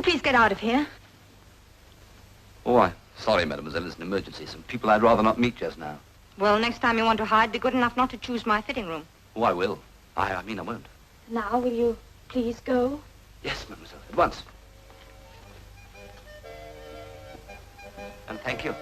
Please get out of here. Oh, I'm sorry, mademoiselle. It's an emergency. Some people I'd rather not meet just now. Well, next time you want to hide, be good enough not to choose my fitting room. Oh, I will. I mean, I won't. Now, will you please go? Yes, mademoiselle. At once. And thank you.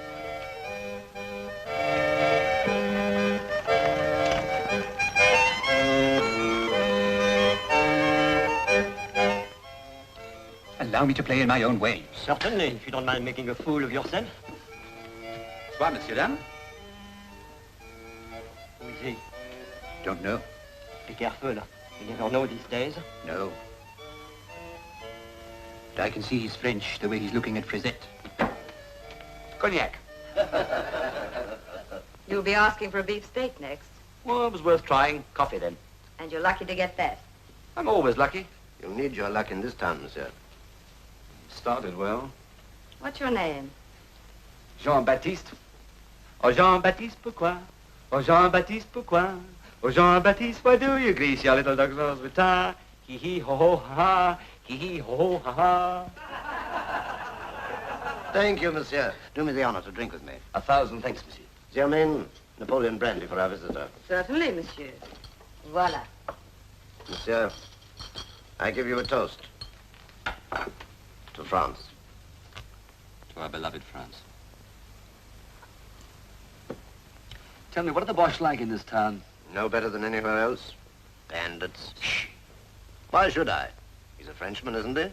Allow me to play in my own way. Certainly, if you don't mind making a fool of yourself. Soir, monsieur, dame. Who is he? Don't know. Be careful. You never know these days. No. But I can see he's French, the way he's looking at Frisette. Cognac. You'll be asking for a beefsteak next. Well, it was worth trying. Coffee, then. And you're lucky to get that. I'm always lucky. You'll need your luck in this town, monsieur. Started well. What's your name? Jean-Baptiste. Oh, Jean-Baptiste, pourquoi? Oh, Jean-Baptiste, pourquoi? Oh, Jean-Baptiste, why do you grease your little dog's nose with tar? Hee-hee, ho-ho, ha-ha. Hee-hee, ho-ho, ha-ha. Thank you, monsieur. Do me the honor to drink with me. 1,000 thanks, monsieur. Germaine, Napoleon brandy for our visitor. Certainly, monsieur. Voila. Monsieur, I give you a toast. To France. To our beloved France. Tell me, what are the Boches like in this town? No better than anywhere else. Bandits. Shh. Why should I? He's a Frenchman, isn't he?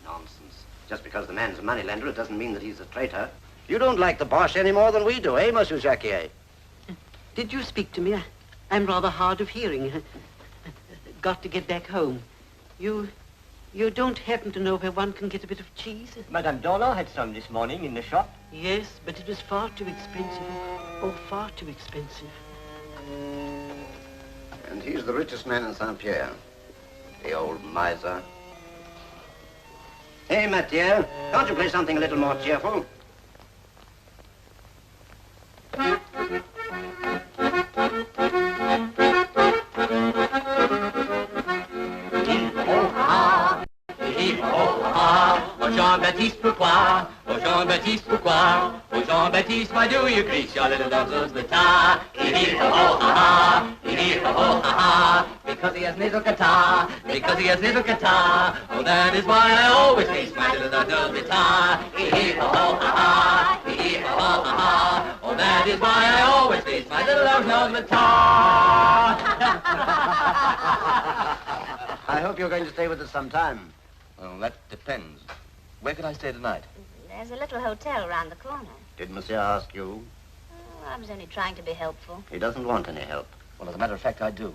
Nonsense. Just because the man's a moneylender, it doesn't mean that he's a traitor. You don't like the Boche any more than we do, eh, Monsieur Jacquier? Did you speak to me? I'm rather hard of hearing. Got to get back home. You don't happen to know where one can get a bit of cheese? Madame Dorland had some this morning in the shop. Yes, but it was far too expensive. Oh, far too expensive. And he's the richest man in Saint-Pierre. The old miser. Hey, Mathieu, can't you play something a little more cheerful? Jean-Baptiste, pourquoi? Oh, Jean-Baptiste, pourquoi? Oh, Jean-Baptiste, why do you grease your little dog's nose with tar? Hee-hee-ho-ho-ha-ha, hee-hee-ho-ho-ha-ha, because he has nasal catarrh, because he has nasal catarrh. Oh, that is why I always grease my little dog's nose with tar. Hee-hee-ho-ho-ha-ha, hee-hee-ho-ho-ha-ha, oh, that is why I always grease my little dog's nose with tar. I hope you're going to stay with us some time. Well, that depends. Where can I stay tonight? There's a little hotel around the corner. Did Monsieur ask you? Oh, I was only trying to be helpful. He doesn't want any help. Well, as a matter of fact, I do.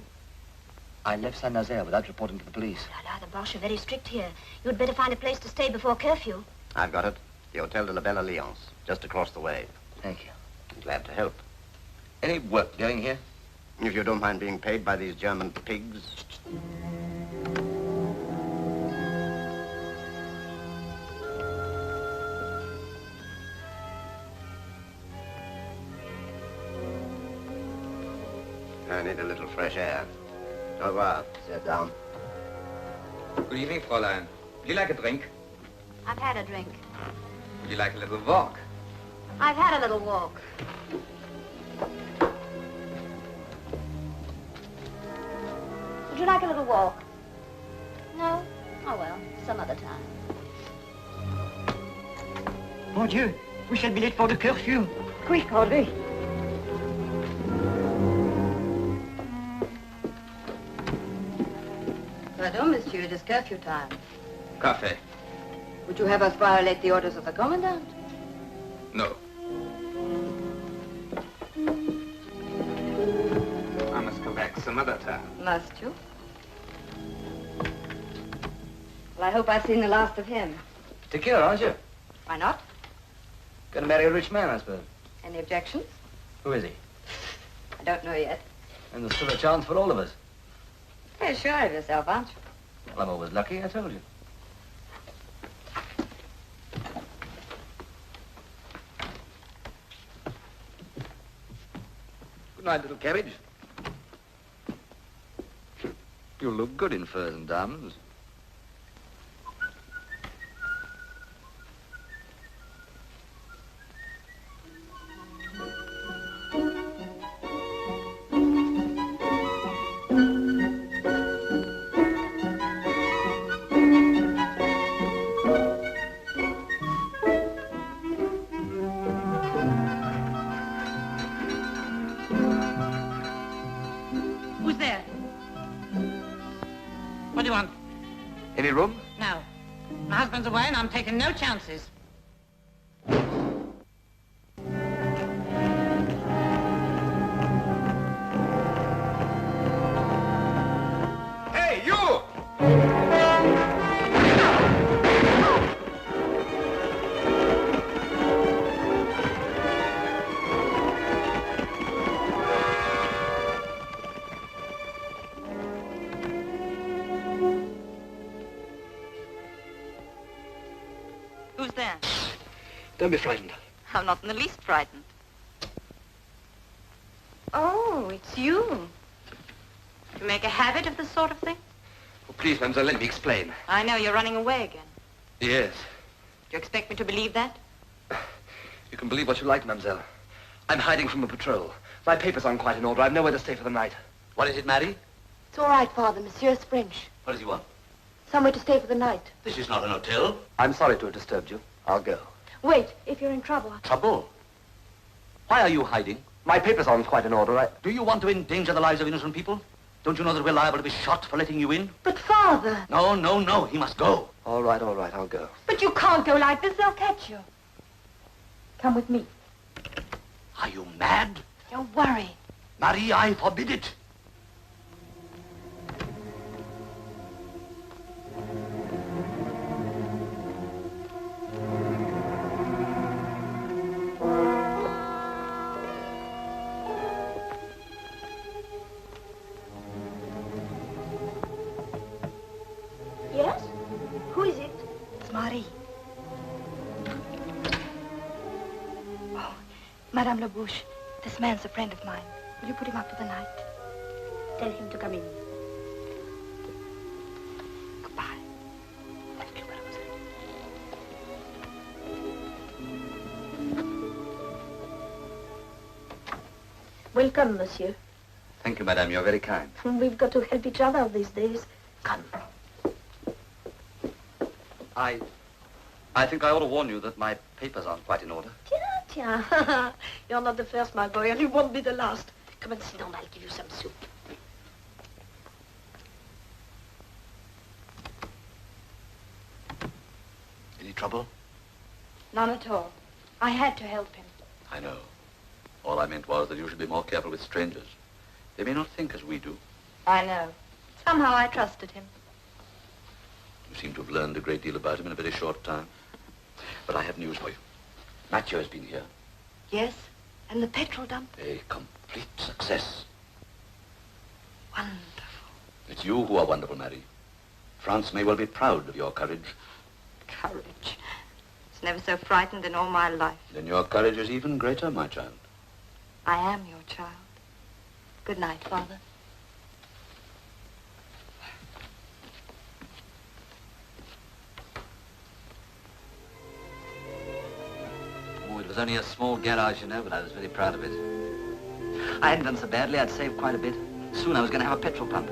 I left Saint-Nazaire without reporting to the police. The Boches are very strict here. You'd better find a place to stay before curfew. I've got it. The Hotel de la Belle Alliance, just across the way. Thank you. I'm glad to help. Any work going here? If you don't mind being paid by these German pigs. I need a little fresh air. Au revoir. Sit down. Good evening, Fräulein. Would you like a drink? I've had a drink. Would you like a little walk? I've had a little walk. Would you like a little walk? No? Oh, well, some other time. Mon Dieu, we shall be late for the curfew. Quick, Audrey. Pardon, monsieur, it is curfew time. Cafe. Would you have us violate the orders of the commandant? No. I must go back some other time. Must you? Well, I hope I've seen the last of him. Secure, aren't you? Why not? Gonna marry a rich man, I suppose. Any objections? Who is he? I don't know yet. And there's still a chance for all of us. Very sure of yourself, aren't you? Well, I'm always lucky, I told you. Good night, little cabbage. You look good in furs and diamonds. What do you want? Any room? No. My husband's away and I'm taking no chances. Hey, you! Who's there? Don't be frightened. I'm not in the least frightened. Oh, it's you. You make a habit of this sort of thing? Oh, please, mademoiselle, let me explain. I know you're running away again. Yes. Do you expect me to believe that? You can believe what you like, mademoiselle. I'm hiding from a patrol. My papers aren't quite in order. I've nowhere to stay for the night. What is it, Marie? It's all right, Father. Monsieur's French. What does he want? Somewhere to stay for the night. This is not an hotel. I'm sorry to have disturbed you. I'll go. Wait, if you're in trouble. Trouble? Why are you hiding? My papers aren't quite in order. Do you want to endanger the lives of innocent people? Don't you know that we're liable to be shot for letting you in? But, Father... No, no, no. He must go. All right, I'll go. But you can't go like this. They'll catch you. Come with me. Are you mad? Don't worry. Marie, I forbid it. Yes? Who is it? It's Marie. Oh, Madame Labouche, this man's a friend of mine. Will you put him up for the night? Tell him to come in. Goodbye. Thank you, mademoiselle. Welcome, monsieur. Thank you, madame. You're very kind. We've got to help each other these days. Come. I think I ought to warn you that my papers aren't quite in order. Tiens. You're not the first, my boy, and you won't be the last. Come and sit down. I'll give you some soup. Any trouble? None at all. I had to help him. I know. All I meant was that you should be more careful with strangers. They may not think as we do. I know. Somehow I trusted him. You seem to have learned a great deal about him in a very short time. But I have news for you. Mathieu has been here. Yes? And the petrol dump? A complete success. Wonderful. It's you who are wonderful, Marie. France may well be proud of your courage. Courage. I was never so frightened in all my life. Then your courage is even greater, my child. I am your child. Good night, Father. Oh, it was only a small garage, you know, but I was very proud of it. I hadn't done so badly. I'd saved quite a bit. Soon I was going to have a petrol pump.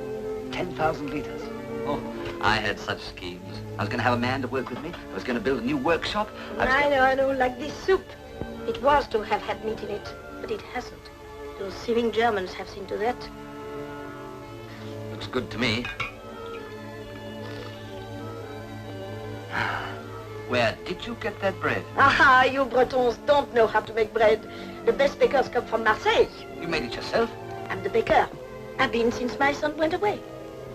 10,000 litres. Oh, I had such schemes. I was going to have a man to work with me. I was going to build a new workshop. I know, like this soup. It was to have had meat in it, but it hasn't. Those thieving Germans have seen to that. Looks good to me. Where did you get that bread? Aha, you Bretons don't know how to make bread. The best bakers come from Marseille. You made it yourself? I'm the baker. I've been since my son went away.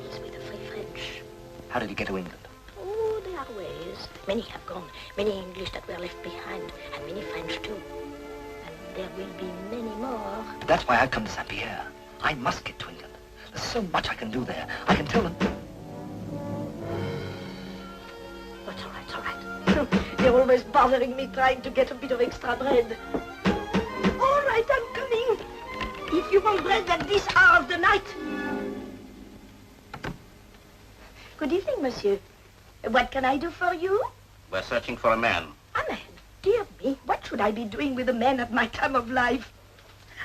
He's with the Free French. How did he get to England? Oh, there are ways. Many have gone. Many English that were left behind, and many French too. And there will be many more. But that's why I've come to Saint-Pierre. I must get to England. There's so much I can do there. I can tell them. But all right, all right. They're always bothering me trying to get a bit of extra bread. All right, I'm coming. If you want bread at this hour of the night. Good evening, monsieur. What can I do for you? We're searching for a man. A man? Dear me, what should I be doing with a man at my time of life?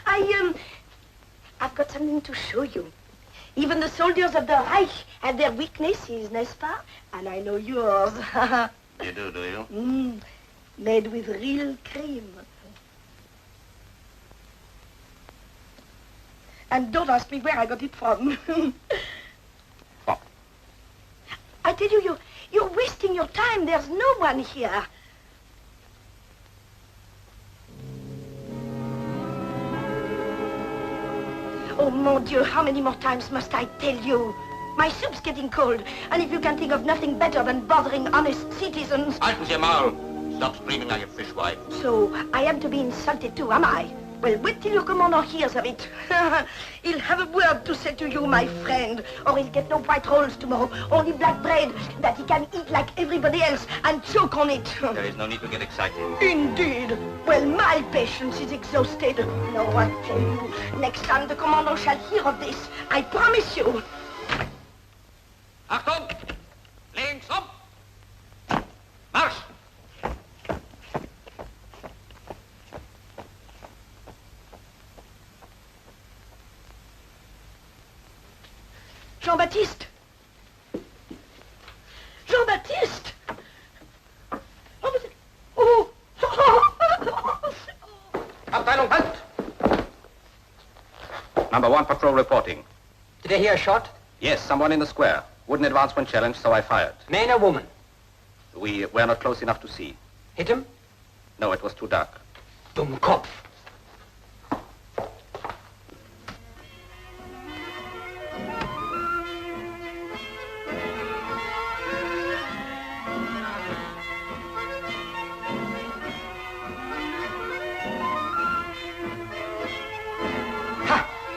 I've got something to show you. Even the soldiers of the Reich have their weaknesses, n'est-ce pas? And I know yours. You do you? Made with real cream. And don't ask me where I got it from. What? I tell you, you're wasting your time. There's no one here. Oh, mon Dieu, how many more times must I tell you? My soup's getting cold, and if you can think of nothing better than bothering honest citizens... Halten Sie Maul! Stop screaming like a fishwife. So, I am to be insulted too, am I? Well, wait till your commander hears of it. He'll have a word to say to you, my friend, or he'll get no white rolls tomorrow, only black bread that he can eat like everybody else and choke on it. There is no need to get excited. Indeed. Well, my patience is exhausted. No, I tell you, next time the commander shall hear of this, I promise you. Achtung! Links up! Marsch! Jean-Baptiste! Jean-Baptiste! Oh! Abteilung, halt! Number 1 patrol reporting. Did I hear a shot? Yes, someone in the square. Wouldn't advance when challenged, so I fired. Man or woman? We were not close enough to see. Hit him? No, it was too dark. Dummkopf.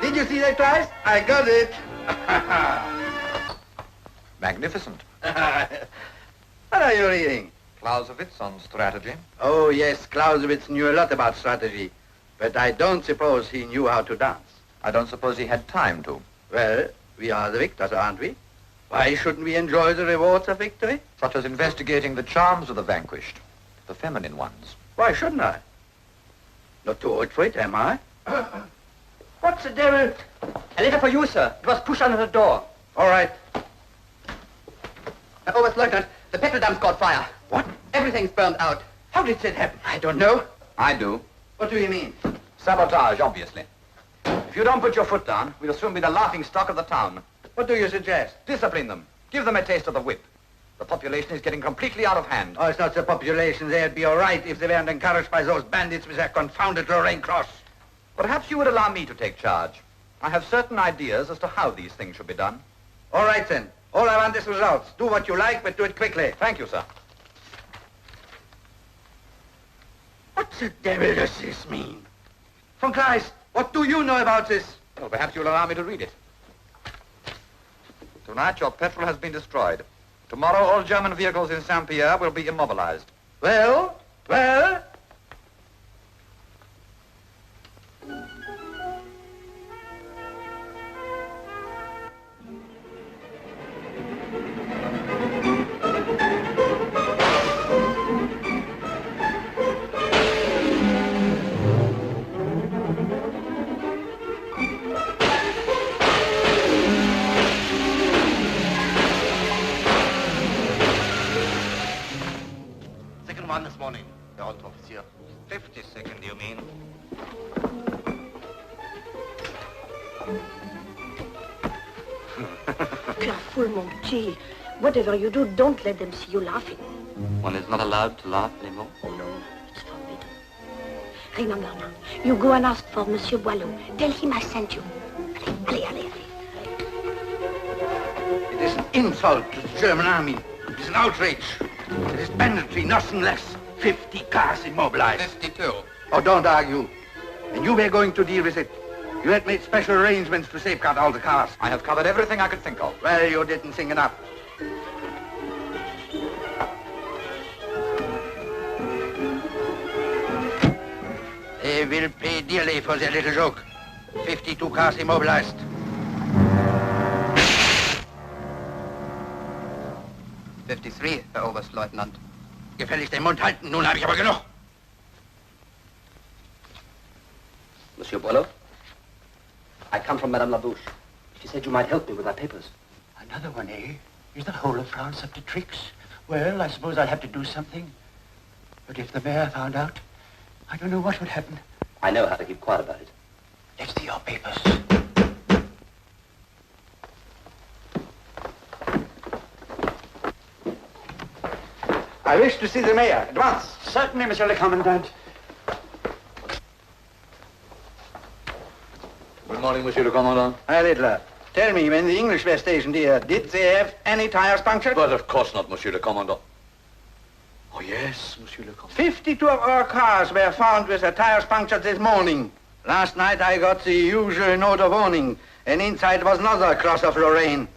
Did you see that prize? I got it. Magnificent. What are you reading? Clausewitz on strategy. Oh, yes, Clausewitz knew a lot about strategy. But I don't suppose he knew how to dance. I don't suppose he had time to. Well, we are the victors, aren't we? Why shouldn't we enjoy the rewards of victory? Such as investigating the charms of the vanquished. The feminine ones. Why shouldn't I? Not too old for it, am I? What's the devil? A letter for you, sir. It was pushed under the door. All right. Oberstleutnant, the petrol dumps caught fire. What? Everything's burned out. How did that happen? I don't know. I do. What do you mean? Sabotage, obviously. If you don't put your foot down, we'll soon be the laughing stock of the town. What do you suggest? Discipline them. Give them a taste of the whip. The population is getting completely out of hand. Oh, it's not the population. They'd be all right if they weren't encouraged by those bandits with their confounded Lorraine Cross. Perhaps you would allow me to take charge. I have certain ideas as to how these things should be done. All right, then. All I want is results. Do what you like, but do it quickly. Thank you, sir. What the devil does this mean? Von Kleist, what do you know about this? Well, perhaps you'll allow me to read it. Tonight, your petrol has been destroyed. Tomorrow, all German vehicles in Saint-Pierre will be immobilized. Well? careful, mon petit. Whatever you do, don't let them see you laughing. One is not allowed to laugh anymore. Oh, no, it's forbidden. Remember now, you go and ask for Monsieur Boileau. Tell him I sent you. Allez, allez, allez. It is an insult to the German army. It is an outrage. It is banditry, nothing less. 50 cars immobilized. 52. Oh, don't argue. And you were going to deal with it. You had made special arrangements to safeguard all the cars. I have covered everything I could think of. Well, you didn't think enough. They will pay dearly for their little joke. 52 cars immobilized. '53, Herr Oberstleutnant. Gefälligst den Mund halten, nun habe ich aber genug. Monsieur Boileau? I come from Madame Labouche. She said you might help me with my papers. Another one, eh? Is the whole of France up to tricks? Well, I suppose I'll have to do something. But if the mayor found out, I don't know what would happen. I know how to keep quiet about it. Let's see your papers. I wish to see the mayor at once. Certainly, Monsieur le Commandant. Good morning, Monsieur le Commandant. Hi, Littler. Tell me, when the English were stationed here, did they have any tires punctured? But of course not, Monsieur le Commandant. Oh, yes, Monsieur le Commandant. 52 of our cars were found with their tires punctured this morning. Last night I got the usual note of warning, and inside was another cross of Lorraine.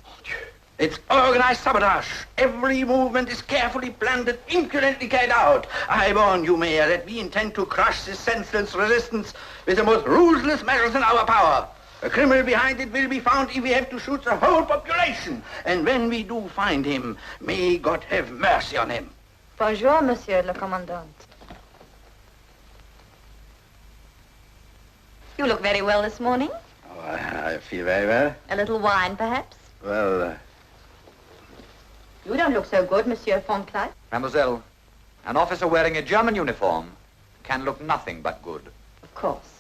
It's organized sabotage. Every movement is carefully planned and impudently carried out. I warn you, Mayor, that we intend to crush this senseless resistance with the most ruthless measures in our power. A criminal behind it will be found if we have to shoot the whole population. And when we do find him, may God have mercy on him. Bonjour, Monsieur le Commandant. You look very well this morning. Oh, I feel very well. A little wine, perhaps? Well, You don't look so good, Monsieur Fonclay. Mademoiselle, an officer wearing a German uniform can look nothing but good. Of course.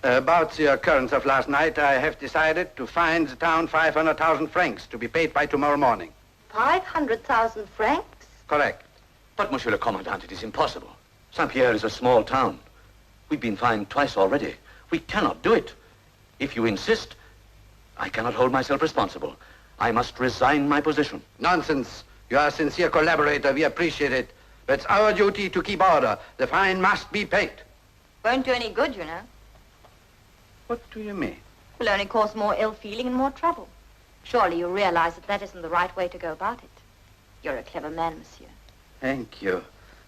About the occurrence of last night, I have decided to fine the town 500,000 francs to be paid by tomorrow morning. 500,000 francs? Correct. But, Monsieur le Commandant, it is impossible. Saint-Pierre is a small town. We've been fined twice already. We cannot do it. If you insist, I cannot hold myself responsible. I must resign my position. Nonsense. You are a sincere collaborator. We appreciate it. But it's our duty to keep order. The fine must be paid. Won't do any good, you know. What do you mean? Will only cause more ill feeling and more trouble. Surely you realize that that isn't the right way to go about it. You're a clever man, Monsieur. Thank you.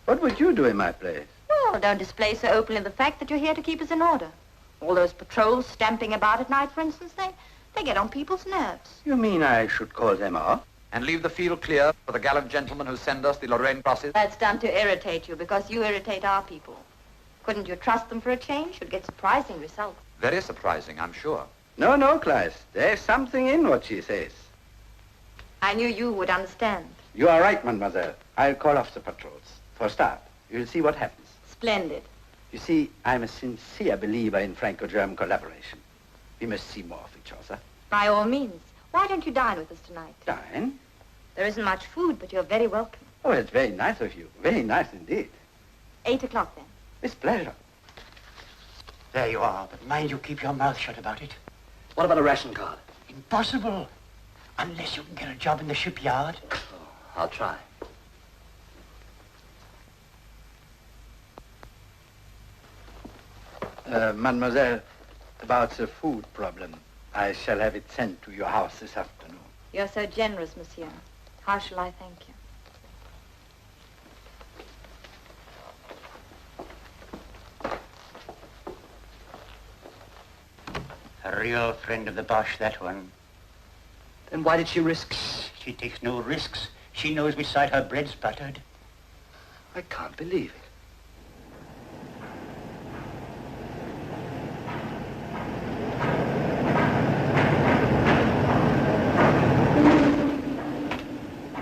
What would you do in my place? Well, don't display so openly the fact that you're here to keep us in order. All those patrols stamping about at night, for instance, they get on people's nerves. You mean I should call them off? And leave the field clear for the gallant gentlemen who send us the Lorraine crosses? That's done to irritate you, because you irritate our people. Couldn't you trust them for a change? You'd get surprising results. Very surprising, I'm sure. No, Kleist. There's something in what she says. I knew you would understand. You are right, mademoiselle. I'll call off the patrols. For a start, you'll see what happens. Splendid. You see, I'm a sincere believer in Franco-German collaboration. We must see more of each other. By all means. Why don't you dine with us tonight? Dine? There isn't much food, but you're very welcome. Oh, it's very nice of you. Very nice indeed. 8 o'clock, then. With pleasure. There you are, but mind you keep your mouth shut about it. What about a ration card? Impossible. Unless you can get a job in the shipyard. Oh, I'll try. Mademoiselle, about the food problem. I shall have it sent to your house this afternoon. You're so generous, Monsieur. How shall I thank you? A real friend of the Boche, that one. Then why did she risk? She takes no risks. She knows which side her bread's buttered. I can't believe it.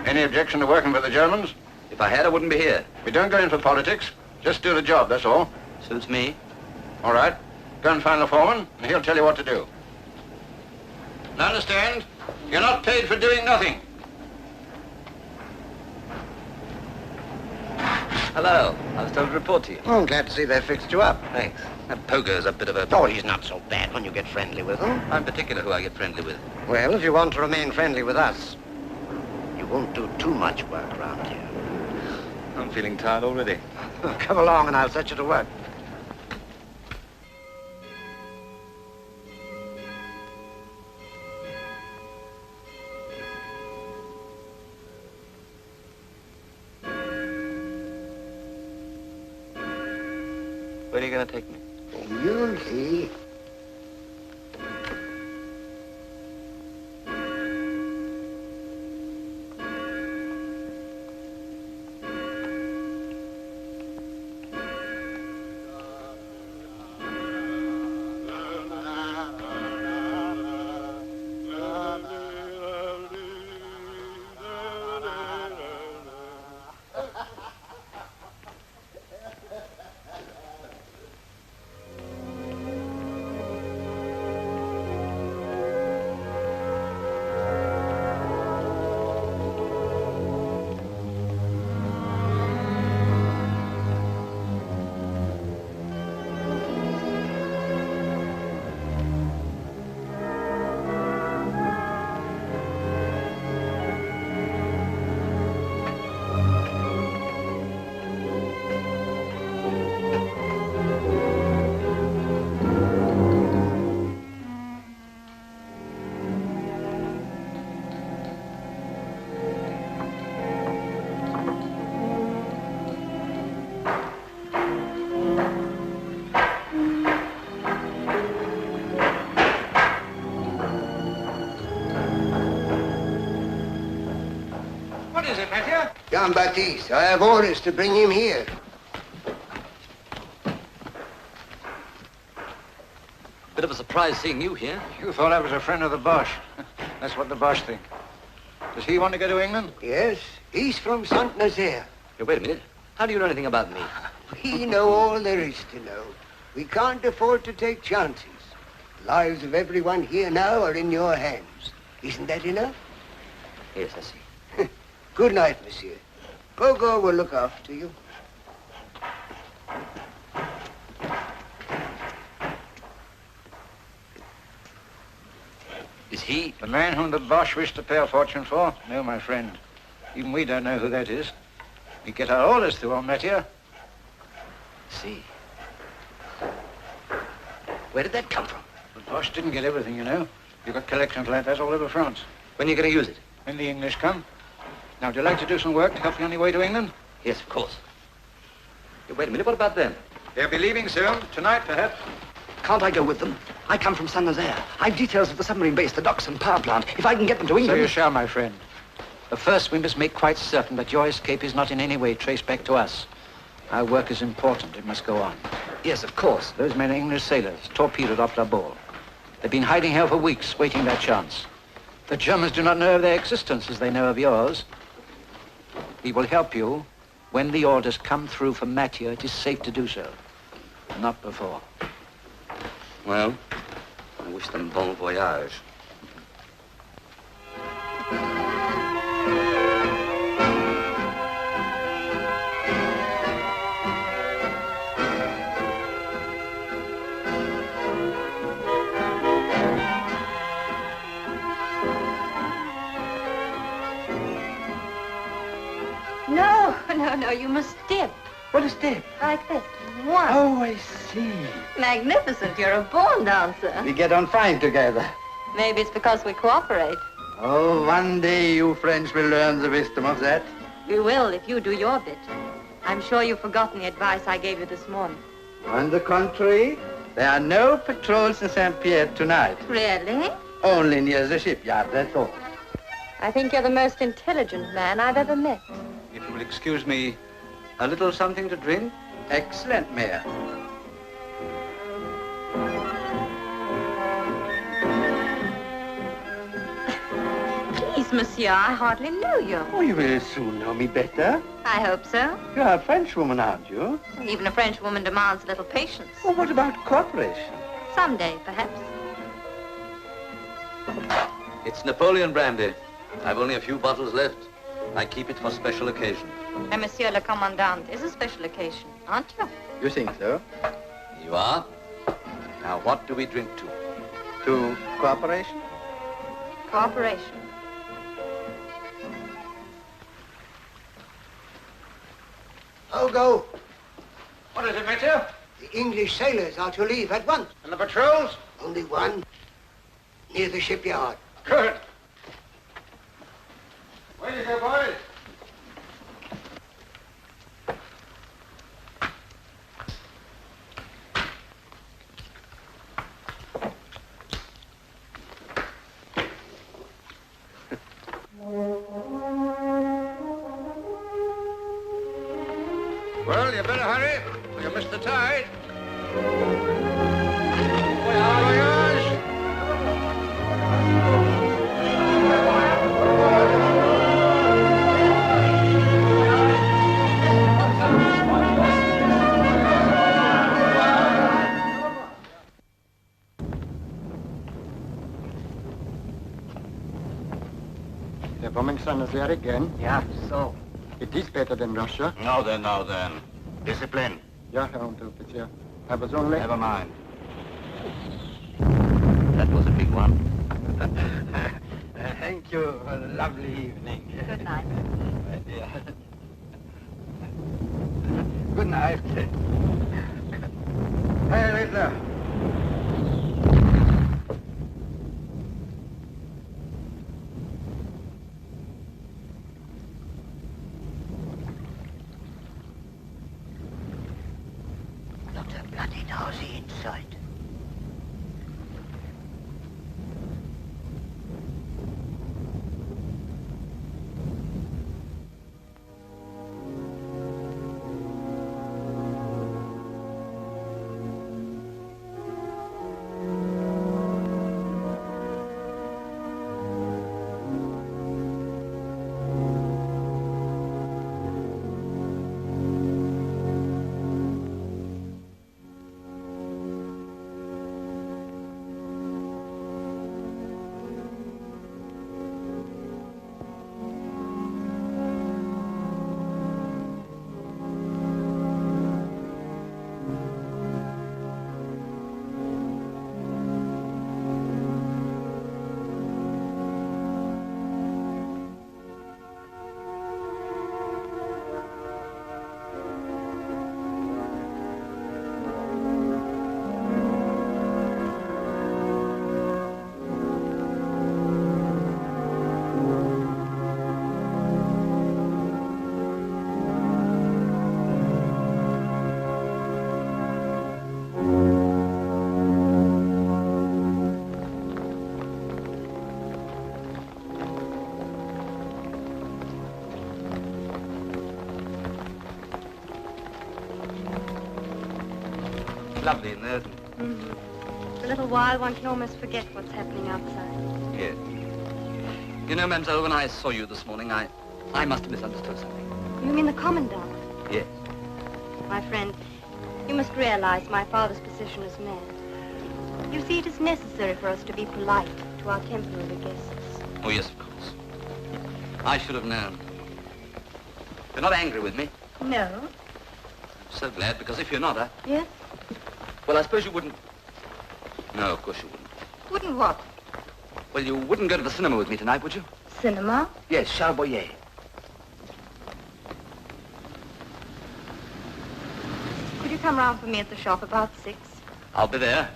Any objection to working for the Germans? If I had, I wouldn't be here. We don't go in for politics. Just do the job, that's all. Suits me. All right. Go and find the foreman, and he'll tell you what to do. Understand? You're not paid for doing nothing. Hello. I was told to report to you. Oh, I'm glad to see they fixed you up. Thanks. That poker's a bit of a... Oh, he's not so bad when you get friendly with him. I'm particular who I get friendly with. Well, if you want to remain friendly with us, you won't do too much work around here. I'm feeling tired already. Come along and I'll set you to work. Where are you going to take me? You'll see. John Baptiste, I have orders to bring him here. Bit of a surprise seeing you here. You thought I was a friend of the Boche. That's what the Boche think. Does he want to go to England? Yes, he's from Saint-Nazaire. Hey, wait a minute. How do you know anything about me? We know all there is to know. We can't afford to take chances. The lives of everyone here now are in your hands. Isn't that enough? Yes, I see. Good night, monsieur. Pogo will look after you. Is he? The man whom the Boche wished to pay a fortune for? No, my friend. Even we don't know who that is. We get our orders through on that here. See. Where did that come from? The Boche didn't get everything, you know. You've got collections like that all over France. When are you going to use it? When the English come. Now, would you like to do some work to help you on your way to England? Yes, of course. Hey, wait a minute. What about them? They'll be leaving soon. Tonight, perhaps. Can't I go with them? I come from Saint-Nazaire. I've details of the submarine base, the docks and power plant. If I can get them to So England... you shall, my friend. But first, we must make quite certain that your escape is not in any way traced back to us. Our work is important. It must go on. Yes, of course. Those men are English sailors, torpedoed off La Baule. They've been hiding here for weeks, waiting their chance. The Germans do not know of their existence as they know of yours. We will help you. When the orders come through from Mathieu, it is safe to do so. Not before. Well, I wish them bon voyage. No, you must dip. What is dip? Like this. One. Oh, I see. Magnificent. You're a born dancer. We get on fine together. Maybe it's because we cooperate. Oh, one day you French will learn the wisdom of that. We will if you do your bit. I'm sure you've forgotten the advice I gave you this morning. On the contrary, there are no patrols in Saint-Pierre tonight. Really? Only near the shipyard, that's all. I think you're the most intelligent man I've ever met. If you will excuse me, a little something to drink? Excellent, Mayor. Please, monsieur, I hardly knew you. Oh, you will soon know me better. I hope so. You're a Frenchwoman, aren't you? Even a French woman demands a little patience. Oh, what about cooperation? Someday, perhaps. It's Napoleon brandy. I've only a few bottles left. I keep it for special occasions. And Monsieur le Commandant is a special occasion, aren't you? You think so? You are? Now, what do we drink to? To cooperation? Cooperation. Oh, go. What is it, Monsieur? The English sailors are to leave at once. And the patrols? Only one, near the shipyard. Good. Where is your boys? Well, you better hurry, or you miss the tide. Voyage! The bombing sun is there again. Yeah, so. It is better than Russia. Now then. Discipline. Yeah, Herr Unteroffizier. I was only... Never mind. That was a big one. Thank you for the lovely evening. Good night. My dear. Good night. Hey, Riddler. Not a bloody Nazi in sight. Lovely in there, isn't it? Mm-hmm. For a little while, one can almost forget what's happening outside. Yes. You know, Mademoiselle, when I saw you this morning, I must have misunderstood something. You mean the Commandant? Yes. My friend, you must realize my father's position as mayor. You see, it is necessary for us to be polite to our temporary guests. Oh, yes, of course. I should have known. You're not angry with me? No. I'm so glad, because if you're not, Yes? well, I suppose you wouldn't... No, of course you wouldn't. Wouldn't what? Well, you wouldn't go to the cinema with me tonight, would you? Cinema? Yes, Charles Boyer. Could you come round for me at the shop about 6? I'll be there.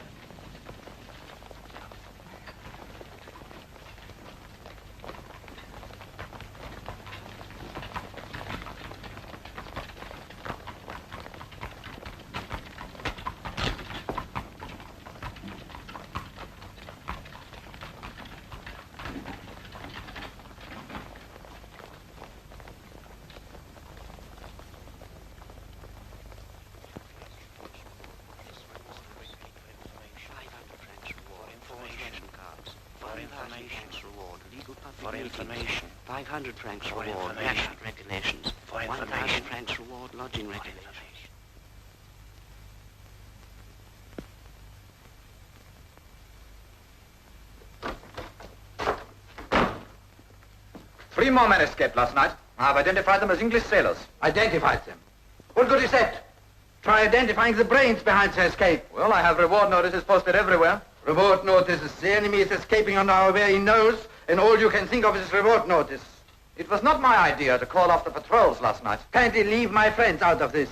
For information. 500 francs reward. National recognitions. For information. 1,000 francs reward. Lodging recognition. 3 more men escaped last night. I've identified them as English sailors. Identified them? What good is that? Try identifying the brains behind the escape. Well, I have reward notices posted everywhere. Reward notices. The enemy is escaping on our very nose, and all you can think of is reward notice. It was not my idea to call off the patrols last night. Kindly leave my friends out of this.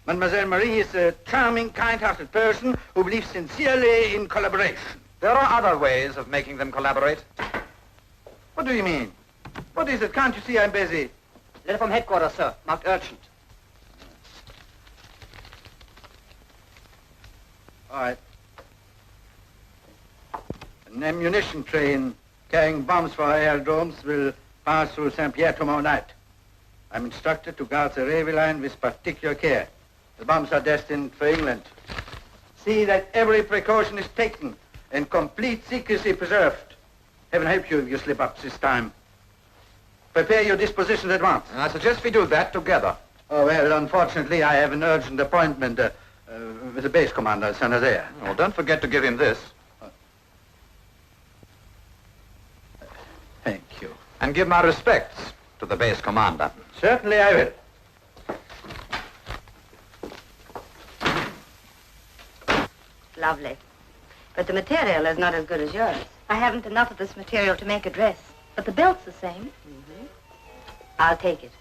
Mademoiselle Marie is a charming, kind-hearted person who believes sincerely in collaboration. There are other ways of making them collaborate. What do you mean? What is it? Can't you see I'm busy? Letter from headquarters, sir. Marked urgent. All right. An ammunition train carrying bombs for our aerodromes will pass through Saint-Pierre tomorrow night. I'm instructed to guard the railway line with particular care. The bombs are destined for England. See that every precaution is taken and complete secrecy preserved. Heaven help you if you slip up this time. Prepare your dispositions at once. I suggest we do that together. Oh, well, unfortunately, I have an urgent appointment with the base commander, Saint-Nazaire. Well, don't forget to give him this. Thank you. And give my respects to the base commander. Certainly I will. Lovely. But the material is not as good as yours. I haven't enough of this material to make a dress. But the belt's the same. Mm-hmm. I'll take it.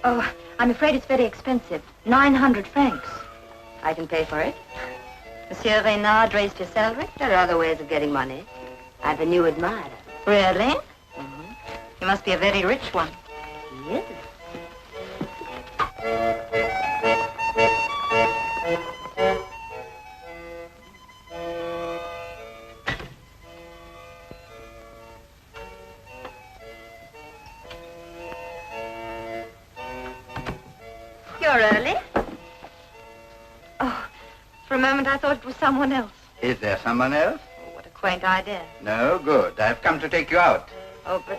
Oh, I'm afraid it's very expensive. 900 francs. I can pay for it. Monsieur Reynard raised your salary? There are other ways of getting money. I've a new admirer. Really? Mm-hmm. You must be a very rich one. Yes. You're early. Oh, for a moment I thought it was someone else. Is there someone else? Oh, what a quaint idea. No, good. I've come to take you out. Oh, but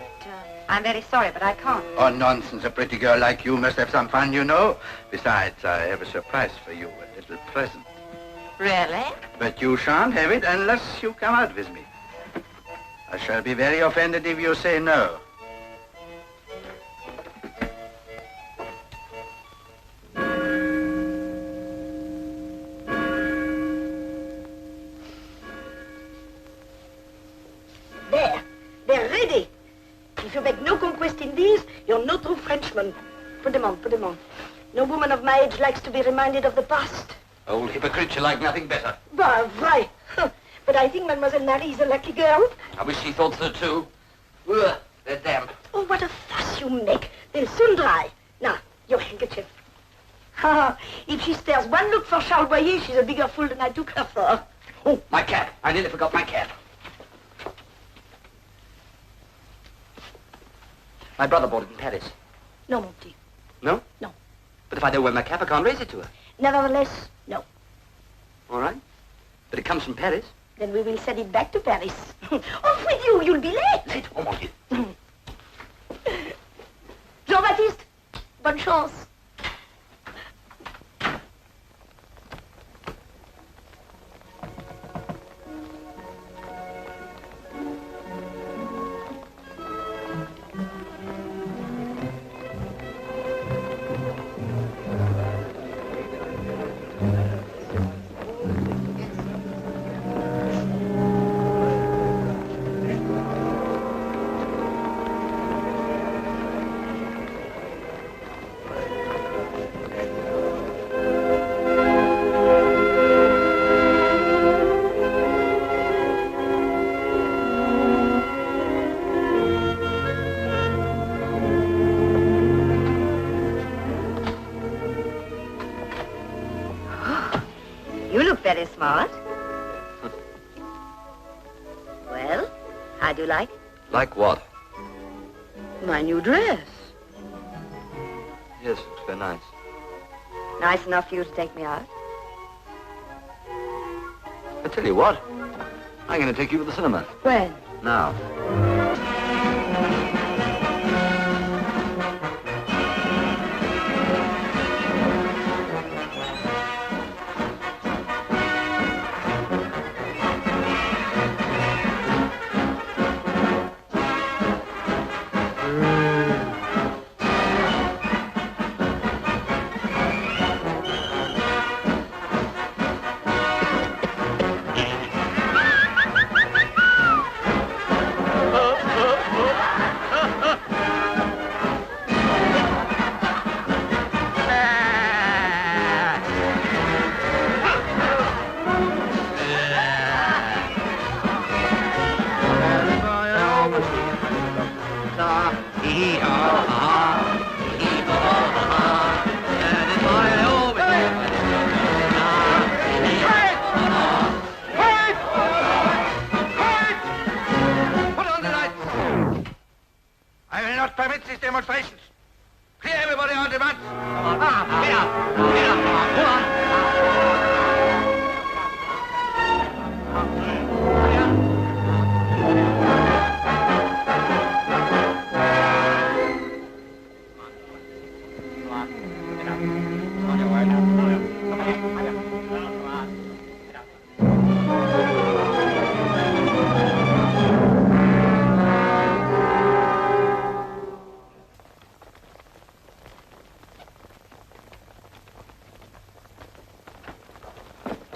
I'm very sorry, but I can't. Oh, nonsense. A pretty girl like you must have some fun, you know. Besides, I have a surprise for you, a little present. Really? But you shan't have it unless you come out with me. I shall be very offended if you say no. They're ready. If you make no conquest in these, you're no true Frenchman. Put them on, put them on. No woman of my age likes to be reminded of the past. Old hypocrite, you like nothing better. Bah, right. But I think Mademoiselle Marie is a lucky girl. I wish she thought so too. Ugh, they're damp. Oh, what a fuss you make. They'll soon dry. Now, your handkerchief. If she stares one look for Charles Boyer, she's a bigger fool than I took her for. Oh, my cap. I nearly forgot my cap. My brother bought it in Paris. No, mon petit. No? No. But if I don't wear my cap, I can't raise it to her. Nevertheless, no. All right. But it comes from Paris. Then we will send it back to Paris. Off with you, you'll be late. Late? Oh, mon Dieu. Jean-Baptiste, bonne chance. Very smart. Well, how do you like it? Like what? My new dress. Yes, it's very nice. Nice enough for you to take me out? I tell you what, I'm going to take you to the cinema. When? Now. these demonstrations. Clear everybody out at once. Come on, get up. Get up, come on.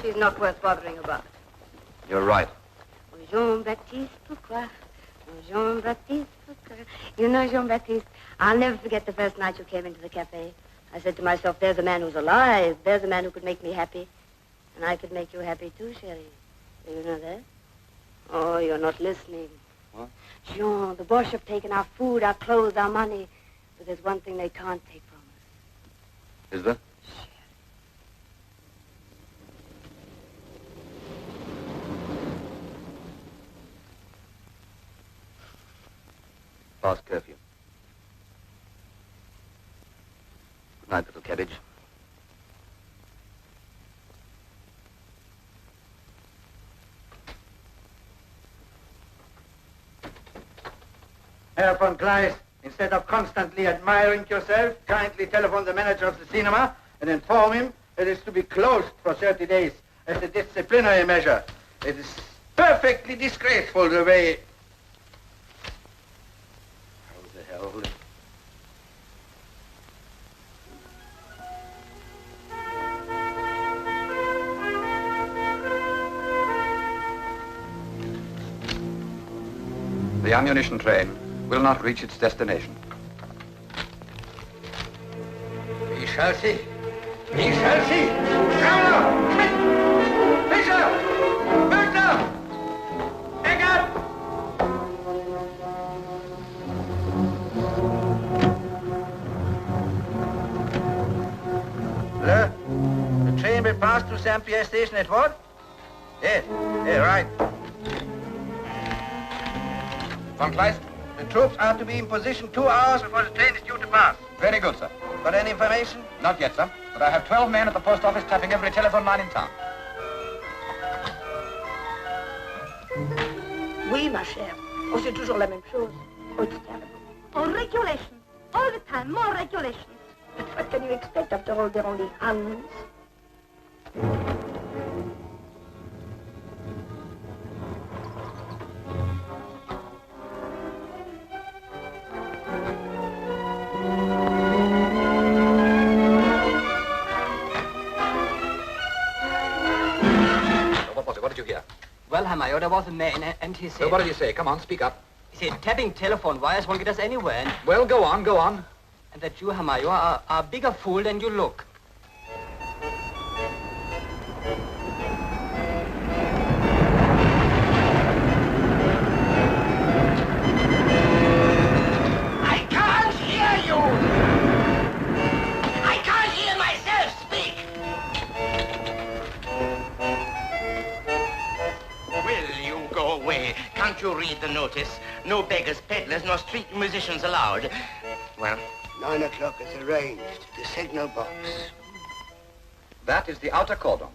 She's not worth bothering about. You're right. Oh, Jean-Baptiste, pourquoi? Oh, Jean-Baptiste, pourquoi? You know, Jean-Baptiste, I'll never forget the first night you came into the cafe. I said to myself, there's a man who's alive. There's a man who could make me happy. And I could make you happy too, chérie. Do you know that? Oh, you're not listening. What? Jean, the Boche have taken our food, our clothes, our money. But there's one thing they can't take from us. Is there? Past curfew. Good night, little cabbage. Herr von Kleist, instead of constantly admiring yourself, kindly telephone the manager of the cinema and inform him it is to be closed for 30 days as a disciplinary measure. It is perfectly disgraceful the way... How the hell... The ammunition train will not reach its destination. We shall see. We shall see. Governor! Schmidt! Fischer! Mögler! Eckert! The train will pass to Saint-Pierre station at what? Yes, right. Von Kleist, the troops are to be in position 2 hours before the train is due to pass. Very good, sir. Got any information? Not yet, sir. But I have 12 men at the post office tapping every telephone line in town. Oui, ma chère. Oh, c'est toujours la même chose. Oh, it's terrible. Oh, regulations. All the time, more regulations. But what can you expect? After all, they're only Huns. What did you hear? Well, Herr Major, there was a man, and he said... What did he say? Come on, speak up. He said tapping telephone wires won't get us anywhere, and... Well, go on, go on. And that you, Herr Major, are a bigger fool than you look. I can't hear you! I can't hear myself speak! Will you go away? Can't you read the notice? No beggars, peddlers, nor street musicians allowed. Well... 9 o'clock is arranged. The signal box. That is the outer cordon.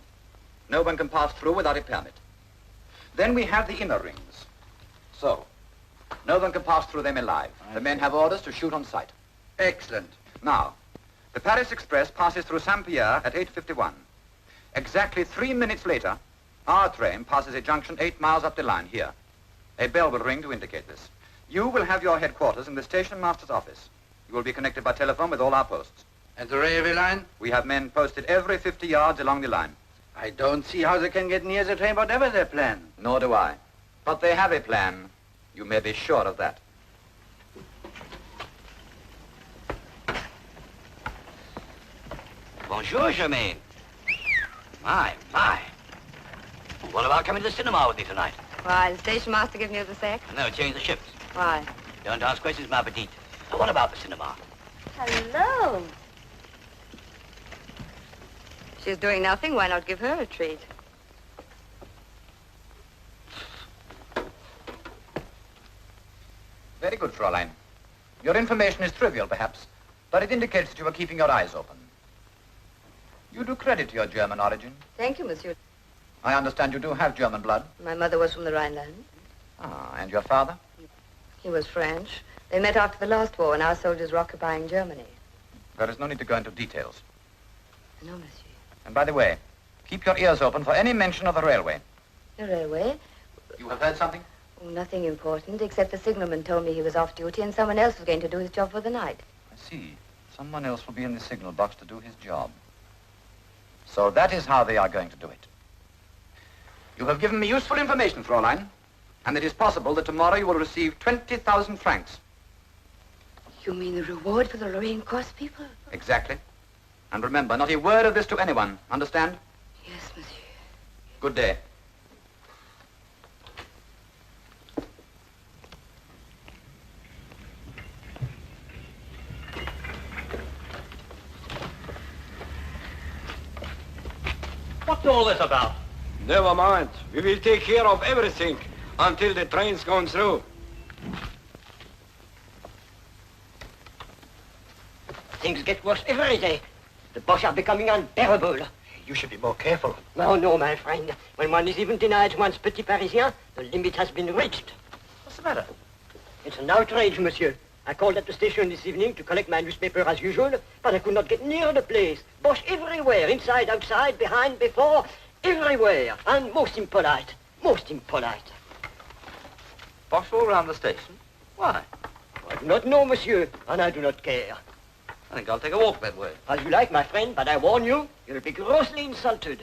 No one can pass through without a permit. Then we have the inner rings. So, no one can pass through them alive. The men have orders to shoot on sight. Excellent. Now, the Paris Express passes through Saint-Pierre at 8:51. Exactly 3 minutes later, our train passes a junction 8 miles up the line here. A bell will ring to indicate this. You will have your headquarters in the station master's office. You will be connected by telephone with all our posts. And the railway line? We have men posted every 50 yards along the line. I don't see how they can get near the train, whatever their plan. Nor do I. But they have a plan. You may be sure of that. Bonjour, Germaine. My. What about coming to the cinema with me tonight? Why, the station master giving you the sack? No, change the shifts. Why? Don't ask questions, ma petite. What about the cinema? Hello. She's doing nothing. Why not give her a treat? Very good, Fräulein. Your information is trivial, perhaps, but it indicates that you are keeping your eyes open. You do credit to your German origin. Thank you, monsieur. I understand you do have German blood. My mother was from the Rhineland. Ah, and your father? He was French. They met after the last war when our soldiers were occupying Germany. There is no need to go into details. No, monsieur. And by the way, keep your ears open for any mention of the railway. The railway? You have heard something? Oh, nothing important, except the signalman told me he was off duty and someone else was going to do his job for the night. I see. Someone else will be in the signal box to do his job. So that is how they are going to do it. You have given me useful information, Fräulein, and it is possible that tomorrow you will receive 20,000 francs. You mean the reward for the Lorraine Cross people? Exactly. And remember, not a word of this to anyone. Understand? Yes, monsieur. Good day. What's all this about? Never mind. We will take care of everything until the train's gone through. Things get worse every day. The Boches are becoming unbearable. You should be more careful. Oh, no, my friend. When one is even denied one's petit parisien, the limit has been reached. What's the matter? It's an outrage, monsieur. I called at the station this evening to collect my newspaper as usual, but I could not get near the place. Boches everywhere, inside, outside, behind, before, everywhere. And most impolite. Most impolite. Boches all around the station? Why? I do not know, monsieur, and I do not care. I think I'll take a walk that way. As you like, my friend, but I warn you, you'll be grossly insulted.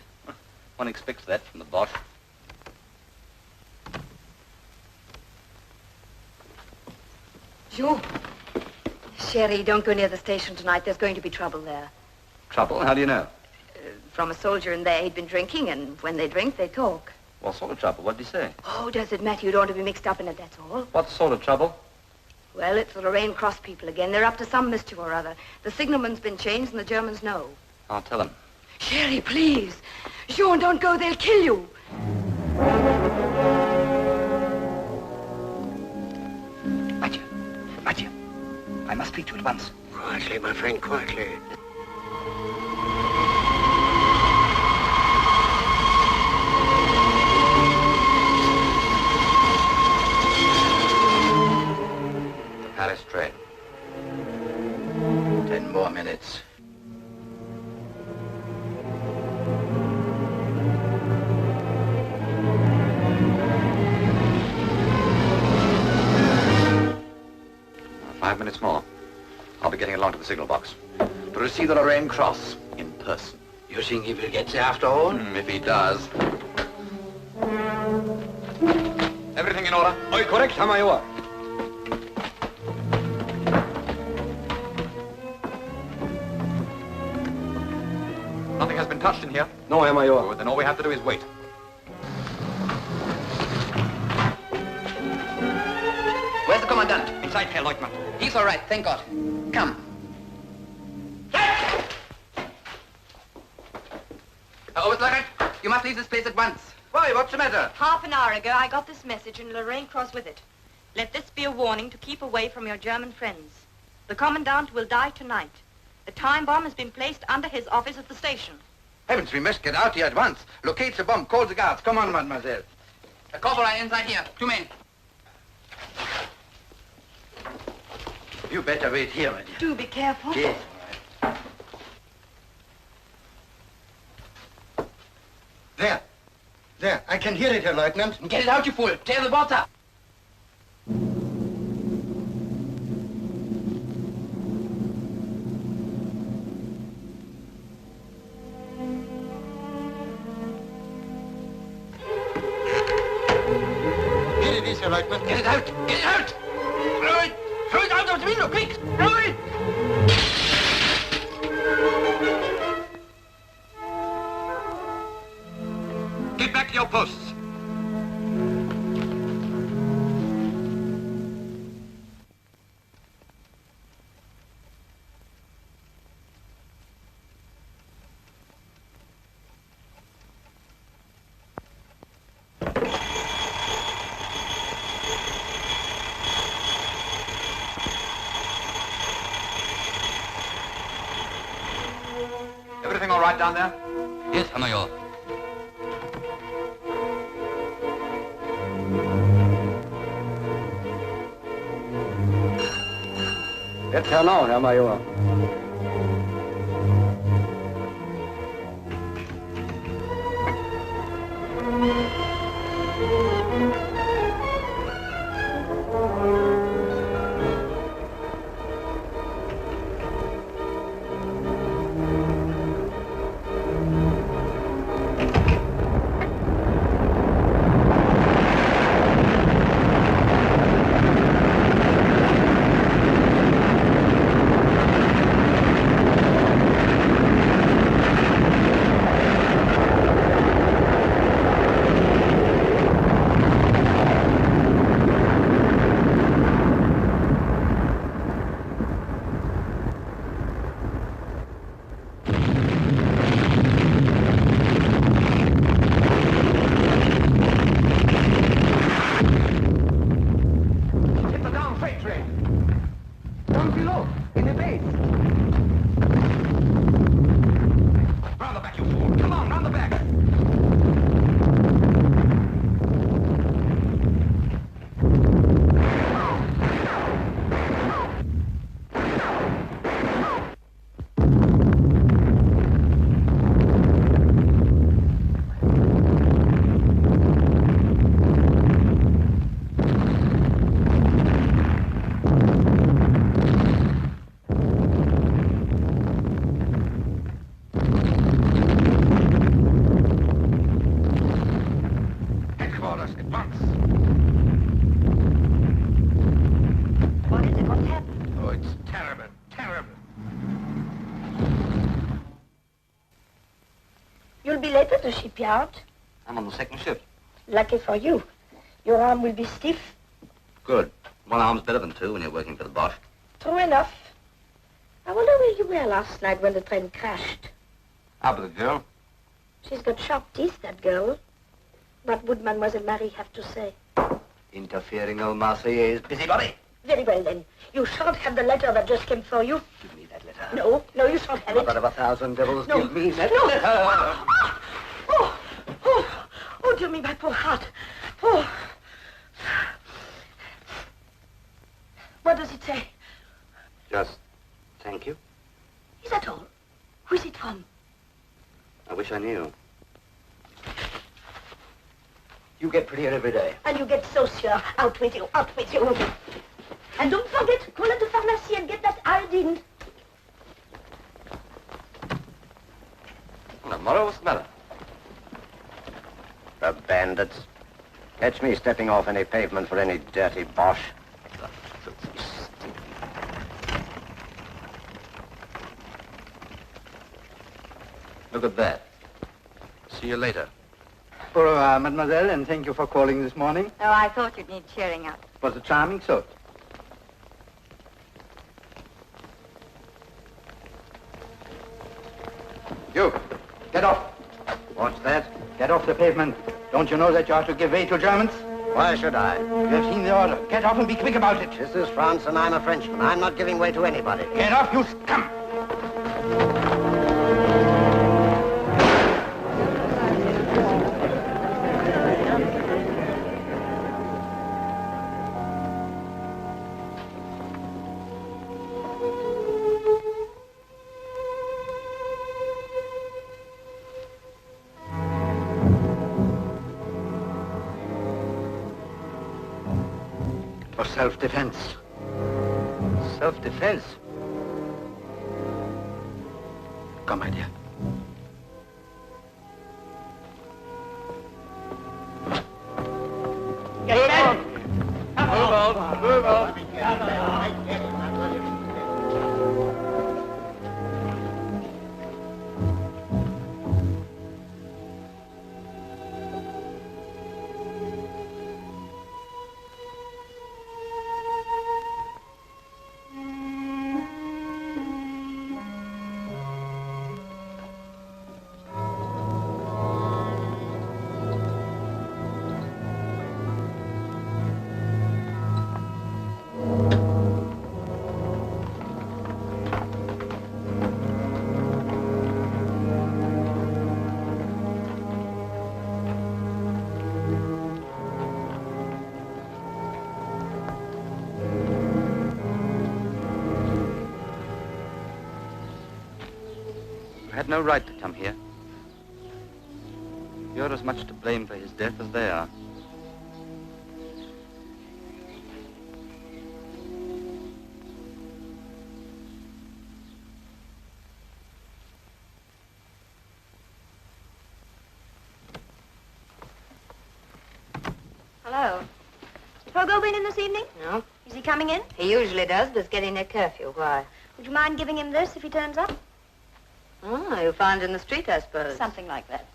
One expects that from the Boche. Jean. Sherry, don't go near the station tonight. There's going to be trouble there. Trouble? How do you know? From a soldier in there. He'd been drinking, and when they drink, they talk. What sort of trouble? What did he say? Oh, does it matter? You don't want to be mixed up in it, that's all. What sort of trouble? Well, it's the Lorraine Cross people again. They're up to some mischief or other. The signalman's been changed, and the Germans know. I'll tell him. Sherry, please. Jean, don't go. They'll kill you. Mathieu, I must speak to you at once. Quietly, my friend, quietly. Paris train. 10 more minutes. Five minutes more. I'll be getting along to the signal box to receive the Lorraine Cross in person. You think he will get there after all? If he does. Everything in order? Oi, correct, Herr Major. Nothing has been touched in here? No, Herr Major. Good, then all we have to do is wait. Where's the commandant? Inside, Herr Leutnant. He's all right, thank God. Come. Oberstleutnant, you must leave this place at once. Why, what's the matter? Half an hour ago, I got this message and Lorraine Cross with it. Let this be a warning to keep away from your German friends. The commandant will die tonight. A time bomb has been placed under his office at the station. Heavens, we must get out here at once. Locate the bomb, call the guards. Come on, mademoiselle. The corporal inside here. 2 men. You better wait here, my dear. Do be careful. Yes. There. There. I can hear it, Herr Lieutenant. Get it out, you fool. Tear the water. Here it is, Herr Lieutenant. Get it out. Get it out. Throw it. Throw it out of the window, quick. Throw it. Get back to your posts. quiet down there? Yes, Herr Major. It's Arnaud, Herr Major. You'll be late at the shipyard. I'm on the second shift. Lucky for you. Your arm will be stiff. Good. One arm's better than two when you're working for the Bosch. True enough. I wonder where you were last night when the train crashed. How about the girl? She's got sharp teeth, that girl. What would Mademoiselle Marie have to say? Interfering old Marseillaise busybody. Very well, then. You shan't have the letter that just came for you. Give me that letter. No, no, you shan't have it. Mother of 1,000 devils, No. give me that No. letter. Oh, dear me, my poor heart. Oh. What does it say? Just thank you. Is that all? Who is it from? I wish I knew. You get prettier every day. And you get saucier. Out with you, out with you. And don't forget to call at the pharmacy and get that iodine. Hello, Morrow, what's the matter? The bandits. Catch me stepping off any pavement for any dirty Bosch. Look at that. See you later. Au revoir, mademoiselle, and thank you for calling this morning. Oh, I thought you'd need cheering up. It was a charming thought. You, get off. What's that? Get off the pavement. Don't you know that you are to give way to Germans? Why should I? You have seen the order. Get off and be quick about it. This is France and I'm a Frenchman. I'm not giving way to anybody. Get off, you scum! For self-defense. Self-defense? Come, my dear. Move on! Move on! I had no right to come here. You're as much to blame for his death as they are. Hello. Pogo been in this evening? No. Is he coming in? He usually does, but it's getting near curfew. Why? Would you mind giving him this if he turns up? Oh, you found it in the street, I suppose. Something like that.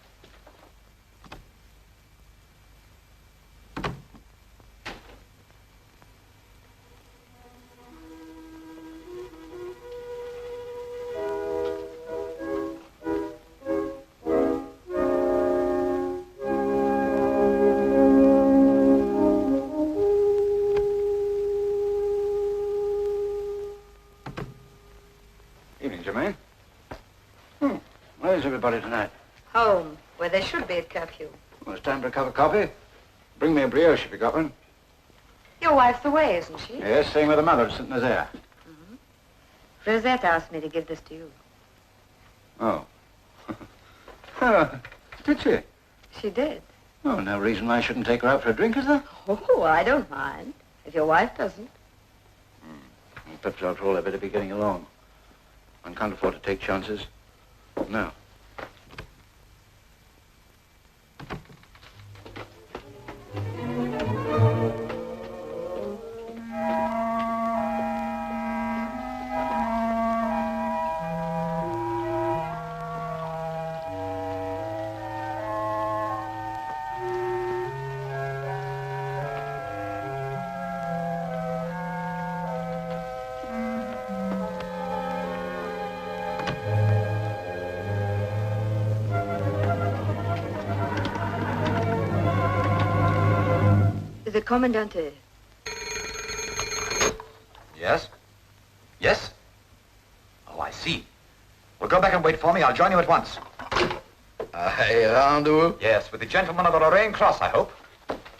Evening, Jermaine. Where's everybody tonight? Home, where they should be at curfew. Well, it's time for a cup of coffee. Bring me a brioche if you got one. Your wife's away, isn't she? Yes, staying with her mother, sitting there. Rosette asked me to give this to you. Oh. Did she? She did. Oh, no reason why I shouldn't take her out for a drink, is there? Oh, I don't mind. If your wife doesn't. Well, perhaps after all, I better be getting along. One can't afford to take chances. No. The Commandante. Yes? Yes? Oh, I see. Well, go back and wait for me. I'll join you at once. A rendezvous? Yes, with the gentlemen of the Lorraine Cross, I hope.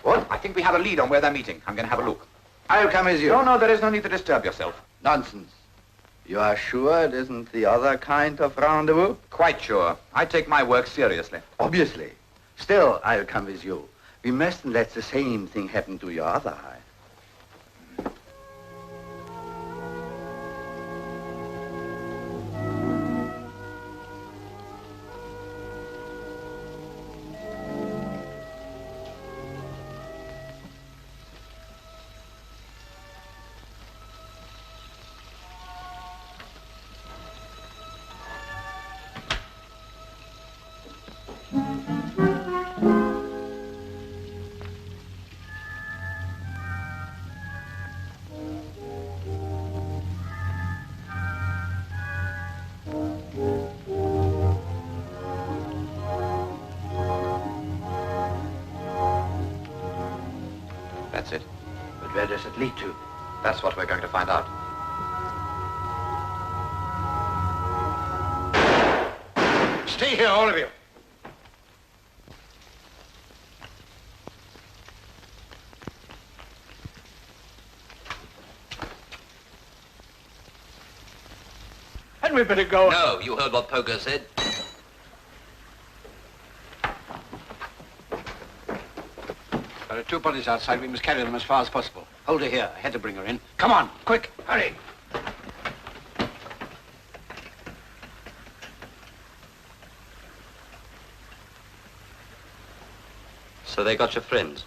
What? I think we have a lead on where they're meeting. I'm going to have a look. I'll come with you. No, there is no need to disturb yourself. Nonsense. You are sure it isn't the other kind of rendezvous? Quite sure. I take my work seriously. Obviously. Still, I'll come with you. We mustn't let the same thing happen to your other eye. That's it. But where does it lead to? That's what we're going to find out. Stay here, all of you. Hadn't we better go? No, you heard what Poker said. There are two bodies outside. We must carry them as far as possible. Hold her here. I had to bring her in. Come on, quick, hurry. So they got your friends.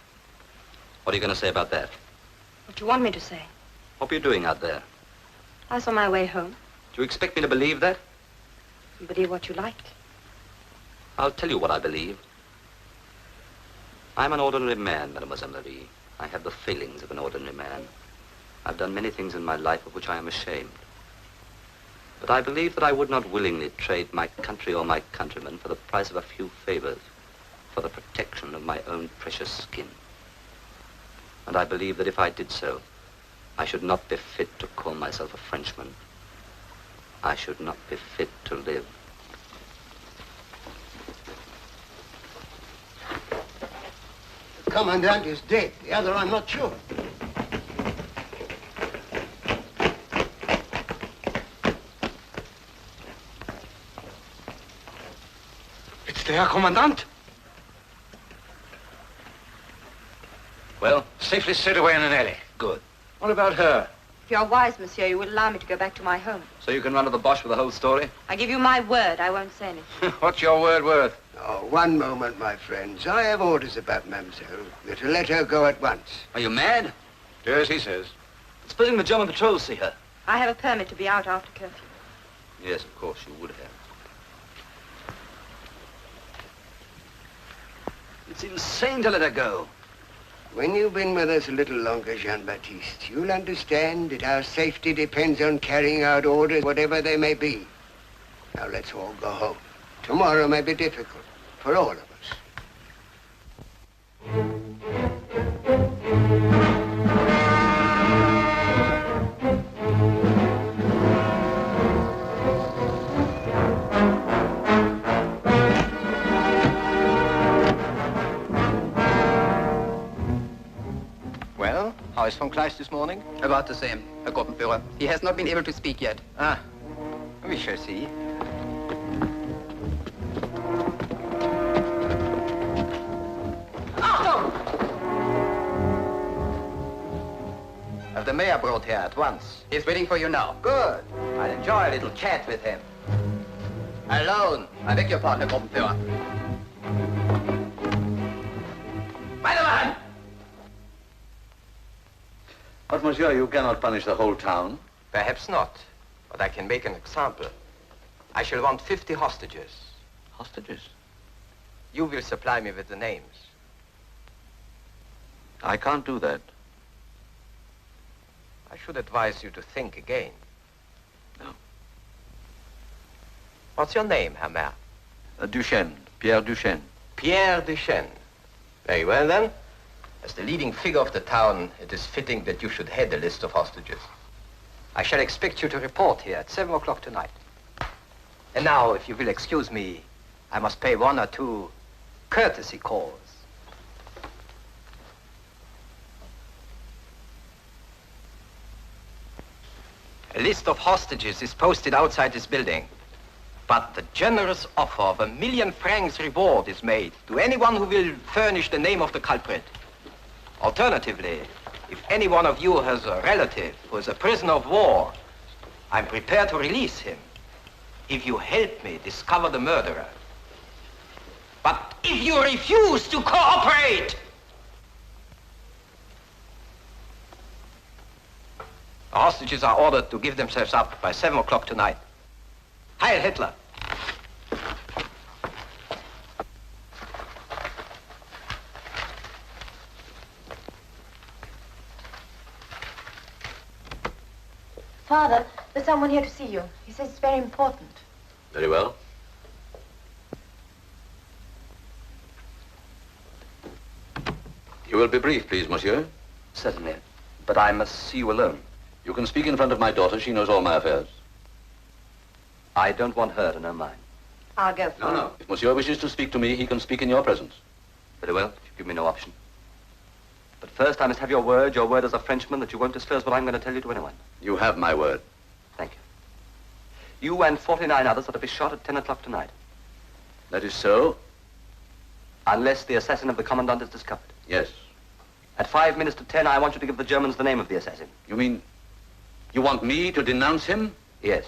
What are you going to say about that? What do you want me to say? What were you doing out there? I was on my way home. Do you expect me to believe that? You believe what you liked. I'll tell you what I believe. I'm an ordinary man, Mademoiselle Marie. I have the failings of an ordinary man. I've done many things in my life of which I am ashamed. But I believe that I would not willingly trade my country or my countrymen for the price of a few favors, for the protection of my own precious skin. And I believe that if I did so, I should not be fit to call myself a Frenchman. I should not be fit to live. The commandant is dead. The other, I'm not sure. the Herr Commandant. Well? Safely stowed away in an alley. Good. What about her? If you're wise, monsieur, you will allow me to go back to my home. So you can run to the Boche with the whole story? I give you my word, I won't say anything. What's your word worth? Oh, one moment, my friends. I have orders about Mademoiselle. We're to let her go at once. Are you mad? Yes, he says. Supposing the German patrols see her? I have a permit to be out after curfew. Yes, of course, you would have. It's insane to let her go. When you've been with us a little longer, Jean-Baptiste, you'll understand that our safety depends on carrying out orders, whatever they may be. Now let's all go home. Tomorrow may be difficult for all of us. Well, how is von Kleist this morning? About the same, Herr Gruppenführer. He has not been able to speak yet. Ah, we shall see. Have the mayor brought here at once. He's waiting for you now. Good. I'll enjoy a little chat with him. Alone. I beg your pardon, Herr Gruppenführer. Meine Mann! But, monsieur, you cannot punish the whole town. Perhaps not, but I can make an example. I shall want 50 hostages. Hostages? You will supply me with the names. I can't do that. I should advise you to think again. No. What's your name, Herr Mayor? Duchesne, Pierre Duchesne. Pierre Duchesne. Very well, then. As the leading figure of the town, it is fitting that you should head the list of hostages. I shall expect you to report here at 7 o'clock tonight. And now, if you will excuse me, I must pay 1 or 2 courtesy calls. A list of hostages is posted outside this building. But the generous offer of 1 million francs reward is made to anyone who will furnish the name of the culprit. Alternatively, if any one of you has a relative who is a prisoner of war, I'm prepared to release him if you help me discover the murderer. But if you refuse to cooperate, the hostages are ordered to give themselves up by 7 o'clock tonight. Heil Hitler! Father, there's someone here to see you. He says it's very important. Very well. You will be brief, please, monsieur. Certainly. But I must see you alone. You can speak in front of my daughter. She knows all my affairs. I don't want her to know mine. I'll go for No. If monsieur wishes to speak to me, he can speak in your presence. Very well, if you give me no option. But first, I must have your word as a Frenchman, that you won't disclose what I'm going to tell you to anyone. You have my word. Thank you. You and 49 others are to be shot at 10 o'clock tonight. That is so? Unless the assassin of the commandant is discovered. Yes. At 5 minutes to 10, I want you to give the Germans the name of the assassin. You mean you want me to denounce him? Yes.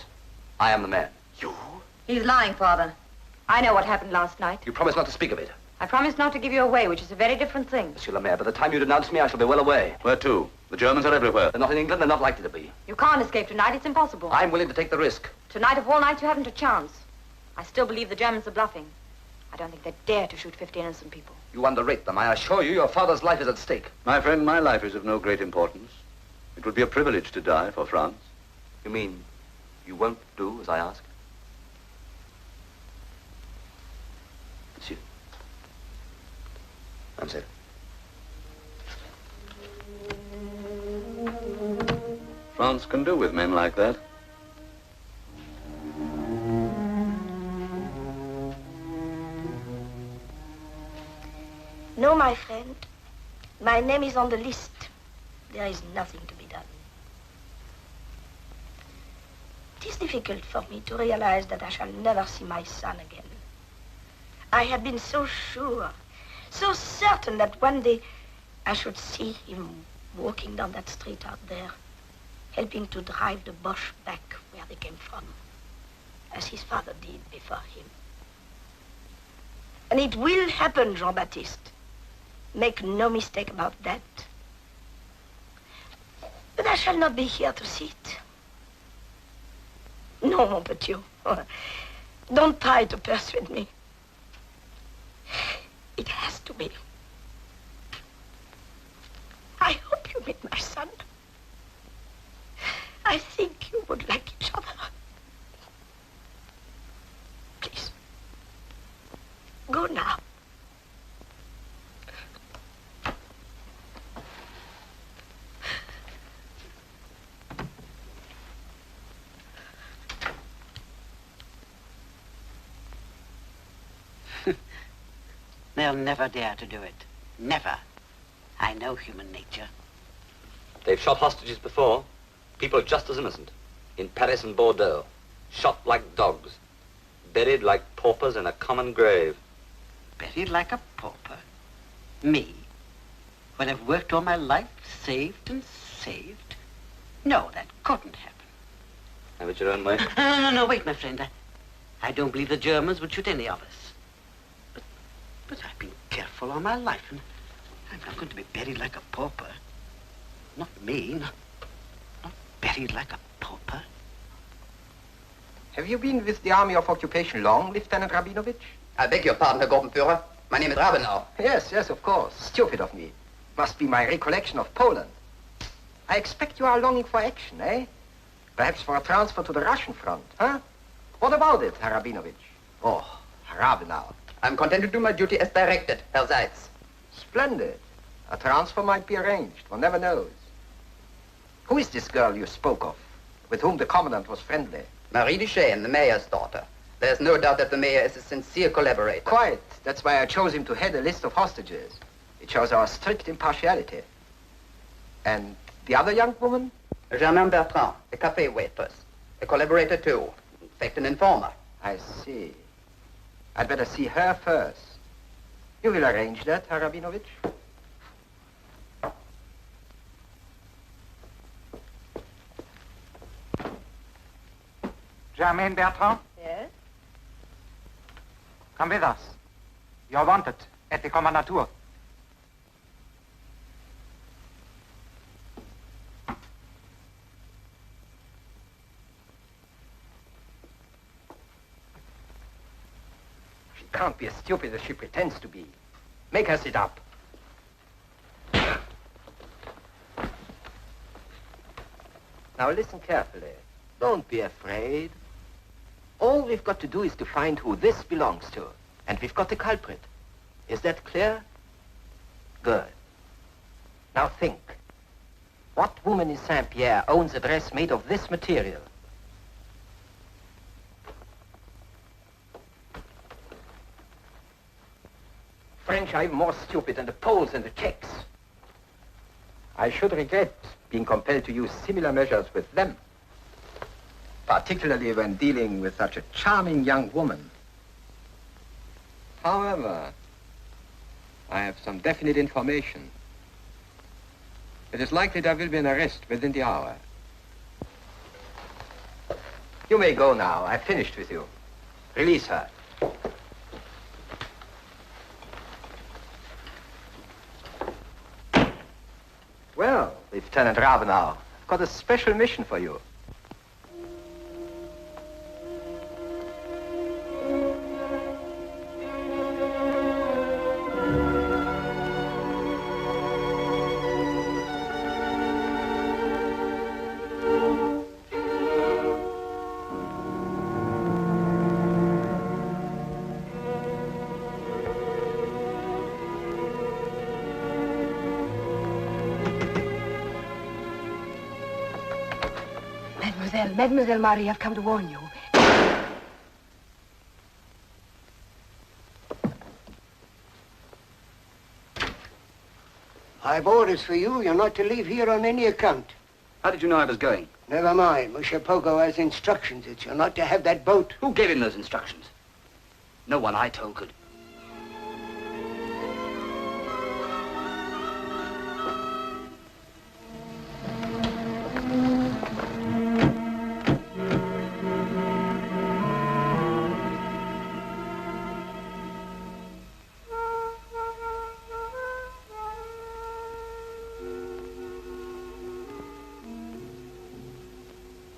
I am the man. You? He's lying, Father. I know what happened last night. You promised not to speak of it. I promised not to give you away, which is a very different thing. Monsieur le Maire, by the time you denounce me, I shall be well away. Where to? The Germans are everywhere. They're not in England, they're not likely to be. You can't escape tonight. It's impossible. I'm willing to take the risk. Tonight of all nights, you haven't a chance. I still believe the Germans are bluffing. I don't think they'd dare to shoot 50 innocent people. You underrate them. I assure you, your father's life is at stake. My friend, my life is of no great importance. It would be a privilege to die for France. You mean you won't do as I ask? Monsieur. Mademoiselle. France can do with men like that. No, my friend. My name is on the list. There is nothing to be done. It is difficult for me to realize that I shall never see my son again. I had been so sure, so certain that one day I should see him walking down that street out there, helping to drive the Boche back where they came from, as his father did before him. And it will happen, Jean-Baptiste. Make no mistake about that. But I shall not be here to see it. No, mon petit. Don't try to persuade me. It has to be. I hope you meet my son. I think you would like each other. Please, go now. They'll never dare to do it. Never. I know human nature. They've shot hostages before. People just as innocent. In Paris and Bordeaux. Shot like dogs. Buried like paupers in a common grave. Buried like a pauper? Me? When I've worked all my life, saved and saved? No, that couldn't happen. Have it your own way? No, wait, my friend. I don't believe the Germans would shoot any of us. But I've been careful all my life, and I'm not going to be buried like a pauper. Not me, not buried like a pauper. Have you been with the Army of Occupation long, Lieutenant Rabinovich? I beg your pardon, Herr Gruppenführer. My name is Rabenau. Yes, of course. Stupid of me. Must be my recollection of Poland. I expect you are longing for action, eh? Perhaps for a transfer to the Russian front, huh? What about it, Herr Rabinovich? Oh, Rabenau. I'm content to do my duty as directed, Herr Seitz. Splendid. A transfer might be arranged. One never knows. Who is this girl you spoke of, with whom the commandant was friendly? Marie Duchesne, the mayor's daughter. There's no doubt that the mayor is a sincere collaborator. Quite. That's why I chose him to head a list of hostages. It shows our strict impartiality. And the other young woman? Germaine Bertrand, a cafe waitress. A collaborator, too. In fact, an informer. I see. I'd better see her first. You will arrange that, Herr Rabinovich? Germaine Bertrand? Yes? Come with us. You're wanted at the Kommandantur. She can't be as stupid as she pretends to be. Make her sit up. Now listen carefully. Don't be afraid. All we've got to do is to find who this belongs to. And we've got the culprit. Is that clear? Good. Now think. What woman in Saint-Pierre owns a dress made of this material? French are even more stupid than the Poles and the Czechs. I should regret being compelled to use similar measures with them, particularly when dealing with such a charming young woman. However, I have some definite information. It is likely there will be an arrest within the hour. You may go now. I've finished with you. Release her. Well, Lieutenant Rabenau, I've got a special mission for you. Mademoiselle Marie, I've come to warn you. I've orders for you. You're not to leave here on any account. How did you know I was going? Never mind. Monsieur Pogo has instructions that you're not to have that boat. Who gave him those instructions? No one I told could.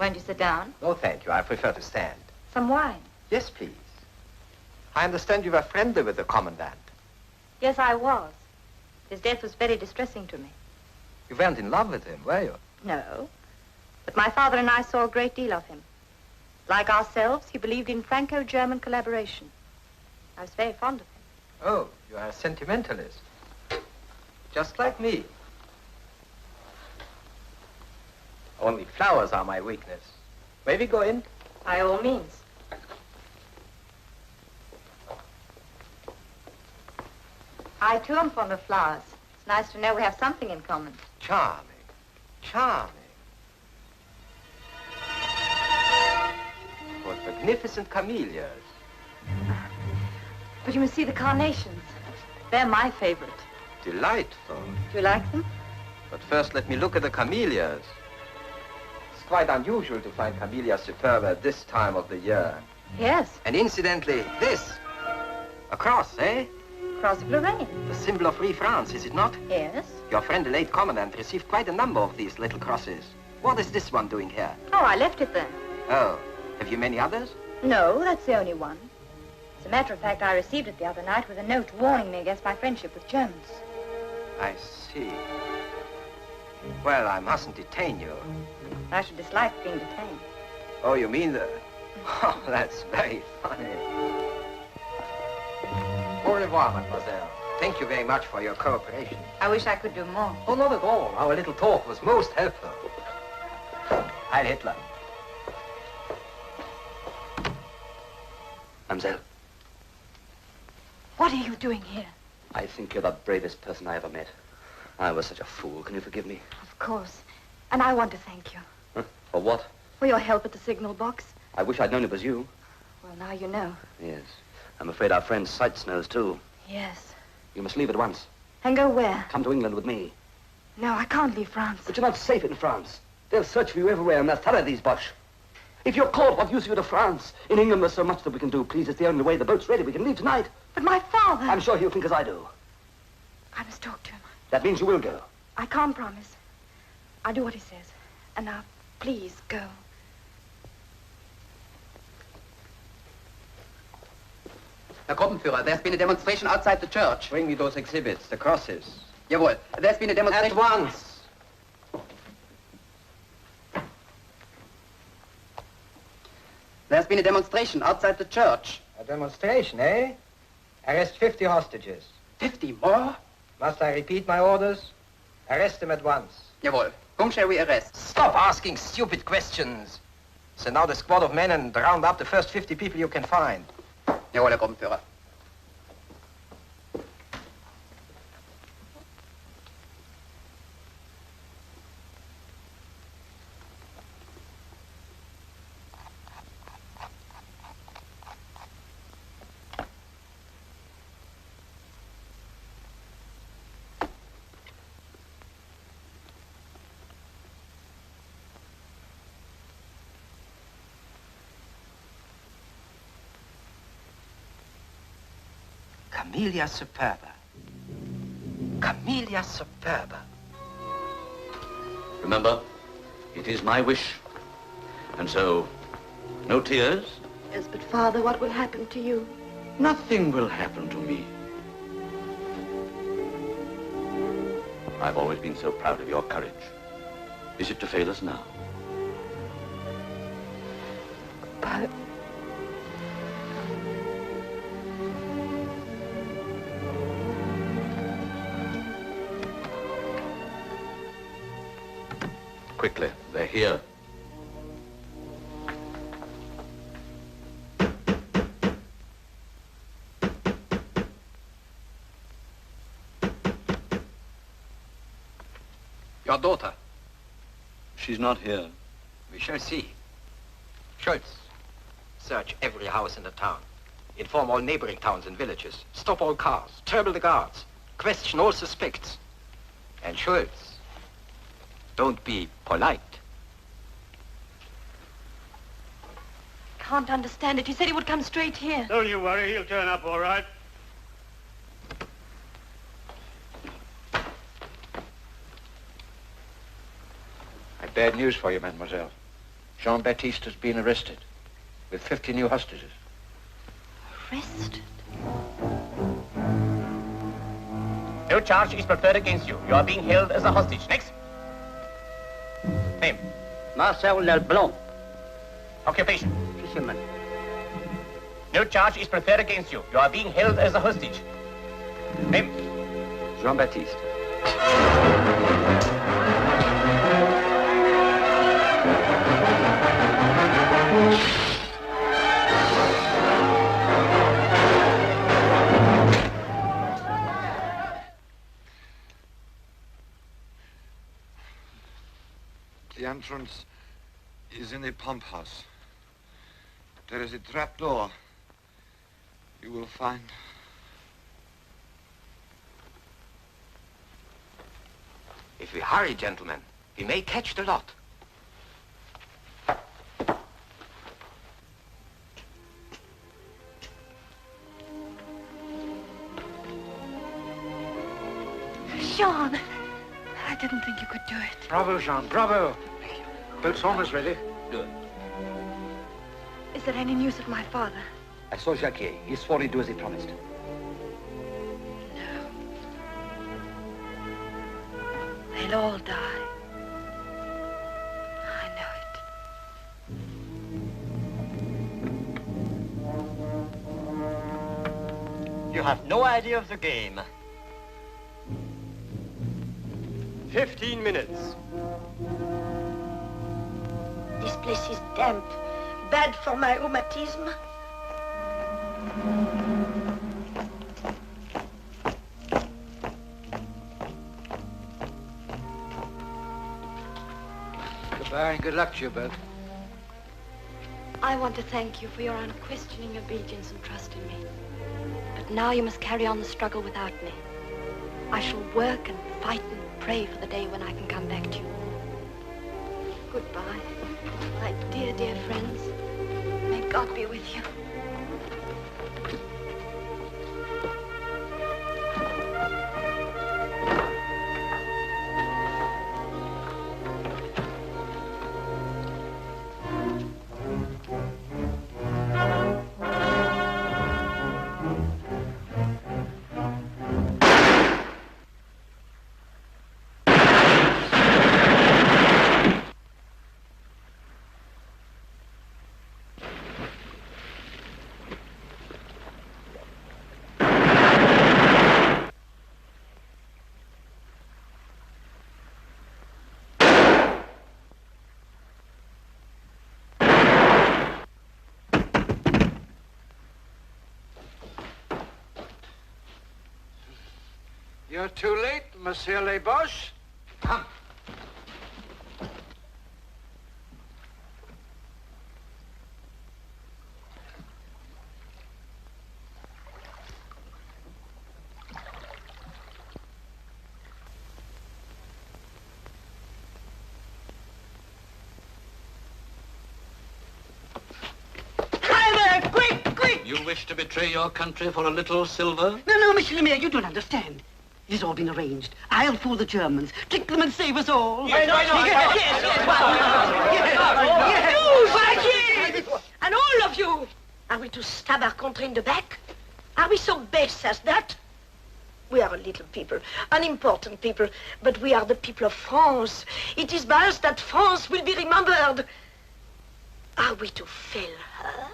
Won't you sit down? No, thank you. I prefer to stand. Some wine? Yes, please. I understand you were friendly with the commandant. Yes, I was. His death was very distressing to me. You weren't in love with him, were you? No. But my father and I saw a great deal of him. Like ourselves, he believed in Franco-German collaboration. I was very fond of him. Oh, you are a sentimentalist. Just like me. Only flowers are my weakness. May we go in? By all means. I, too, am fond of flowers. It's nice to know we have something in common. Charming. Charming. What magnificent camellias. But you must see the carnations. They're my favorite. Delightful. Do you like them? But first, let me look at the camellias. It's quite unusual to find camellias superb at this time of the year. Yes. And incidentally, this. A cross, eh? Cross of Lorraine. The symbol of Free France, is it not? Yes. Your friend, the late commandant, received quite a number of these little crosses. What is this one doing here? Oh, I left it there. Oh, have you many others? No, that's the only one. As a matter of fact, I received it the other night with a note warning me against my friendship with Germans. I see. Well, I mustn't detain you. I should dislike being detained. Oh, you mean the... Oh, that's very funny. Au revoir, mademoiselle. Thank you very much for your cooperation. I wish I could do more. Oh, not at all. Our little talk was most helpful. Heil Hitler. Mademoiselle, What are you doing here? I think you're the bravest person I ever met. I was such a fool. Can you forgive me? Of course. And I want to thank you. Huh? For what? For your help at the signal box. I wish I'd known it was you. Well, now you know. Yes. I'm afraid our friend Sights knows, too. Yes. You must leave at once. And go where? Come to England with me. No, I can't leave France. But you're not safe in France. They'll search for you everywhere, and they're thorough, these Boches. If you're caught, what use are you to France? In England, there's so much that we can do. Please, it's the only way. The boat's ready. We can leave tonight. But my father... I'm sure he'll think as I do. I must talk to him. That means you will go. I can't promise. I'll do what he says. And now, please, go. Herr Gruppenführer, there's been a demonstration outside the church. Bring me those exhibits, the crosses. Jawohl. There's been a demonstration... At once! There's been a demonstration outside the church. A demonstration, eh? Arrest 50 hostages. 50 more? Must I repeat my orders? Arrest them at once. Jawohl. Whom shall we arrest? Stop asking stupid questions. Send out a squad of men and round up the first 50 people you can find. Jawohl, Herr Gruppenführer. Camellia superba. Camellia superba. Remember, it is my wish. And so, no tears? Yes, but Father, what will happen to you? Nothing will happen to me. I've always been so proud of your courage. Is it to fail us now? But... Quickly, they're here. Your daughter. She's not here. We shall see. Schultz, search every house in the town. Inform all neighboring towns and villages. Stop all cars. Trouble the guards. Question all suspects. And Schultz, don't be polite. Can't understand it. He said he would come straight here. Don't you worry. He'll turn up all right. I've bad news for you, mademoiselle. Jean-Baptiste has been arrested with 50 new hostages. Arrested? No charge is preferred against you. You are being held as a hostage. Next. Name? Marcel Leblanc. Occupation? Fisherman. No charge is preferred against you. You are being held as a hostage. Name? Jean-Baptiste. The entrance is in a pump house. There is a trap door. You will find... If we hurry, gentlemen, we may catch the lot. Jean, I didn't think you could do it. Bravo, Jean, bravo. Boat's almost ready. Good. Is there any news of my father? I saw Jacques. He swore he'd do as he promised. They'll all die. I know it. You have no idea of the game. 15 minutes. This place is damp. Bad for my rheumatism. Goodbye and good luck to you both. I want to thank you for your unquestioning obedience and trust in me. But now you must carry on the struggle without me. I shall work and fight and pray for the day when I can come back to you. Goodbye, my dear, dear friends. May God be with you. You're too late, Monsieur Le Boche. Come. You wish to betray your country for a little silver? No, Monsieur le Maire, you don't understand. It has all been arranged. I'll fool the Germans, trick them and save us all. Yes, yes. And all of you, are we to stab our country in the back? Are we so base as that? We are a little people, unimportant people, but we are the people of France. It is by us that France will be remembered. Are we to fail her?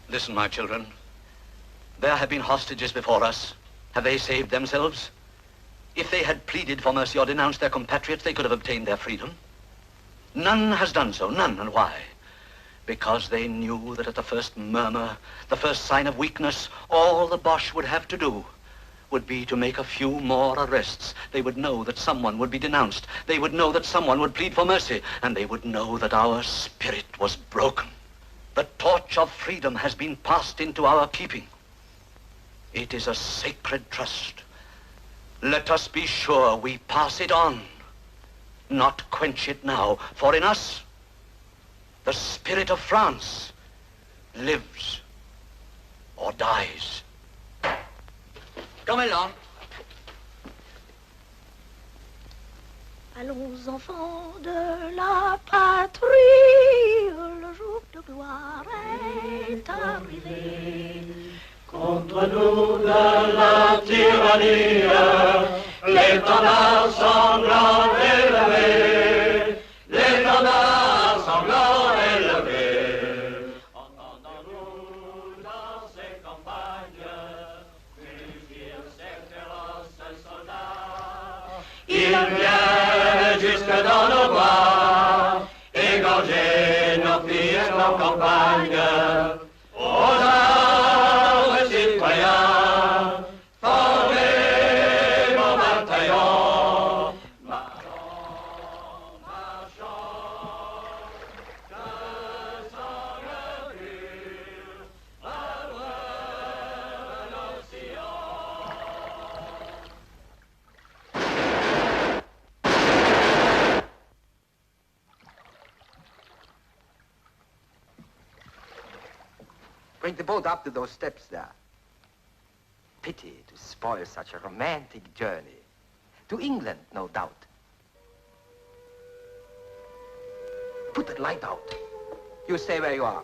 Listen, my children. There have been hostages before us. Have they saved themselves? If they had pleaded for mercy or denounced their compatriots, they could have obtained their freedom. None has done so, none, and why? Because they knew that at the first murmur, the first sign of weakness, all the Boche would have to do would be to make a few more arrests. They would know that someone would be denounced. They would know that someone would plead for mercy, and they would know that our spirit was broken. The torch of freedom has been passed into our keeping. It is a sacred trust. Let us be sure we pass it on, not quench it now. For in us, the spirit of France lives or dies. Come along. Allons, enfants de la patrie, le jour de gloire est arrivé. Contre nous de la tyrannie, l'étendard sanglant élevé, l'étendard sanglant élevé. Entendons-nous dans ces campagnes, mugir ces féroces soldats. Ils viennent jusque dans nos bois, égorger nos filles et nos campagnes. Aux armes, citoyens, formez vos bataillons. Marchons, marchons, que sans recul, à loin de nos sillons. Bring the boat up to those steps there. Pity to spoil such a romantic journey. To England, no doubt. Put the light out. You stay where you are.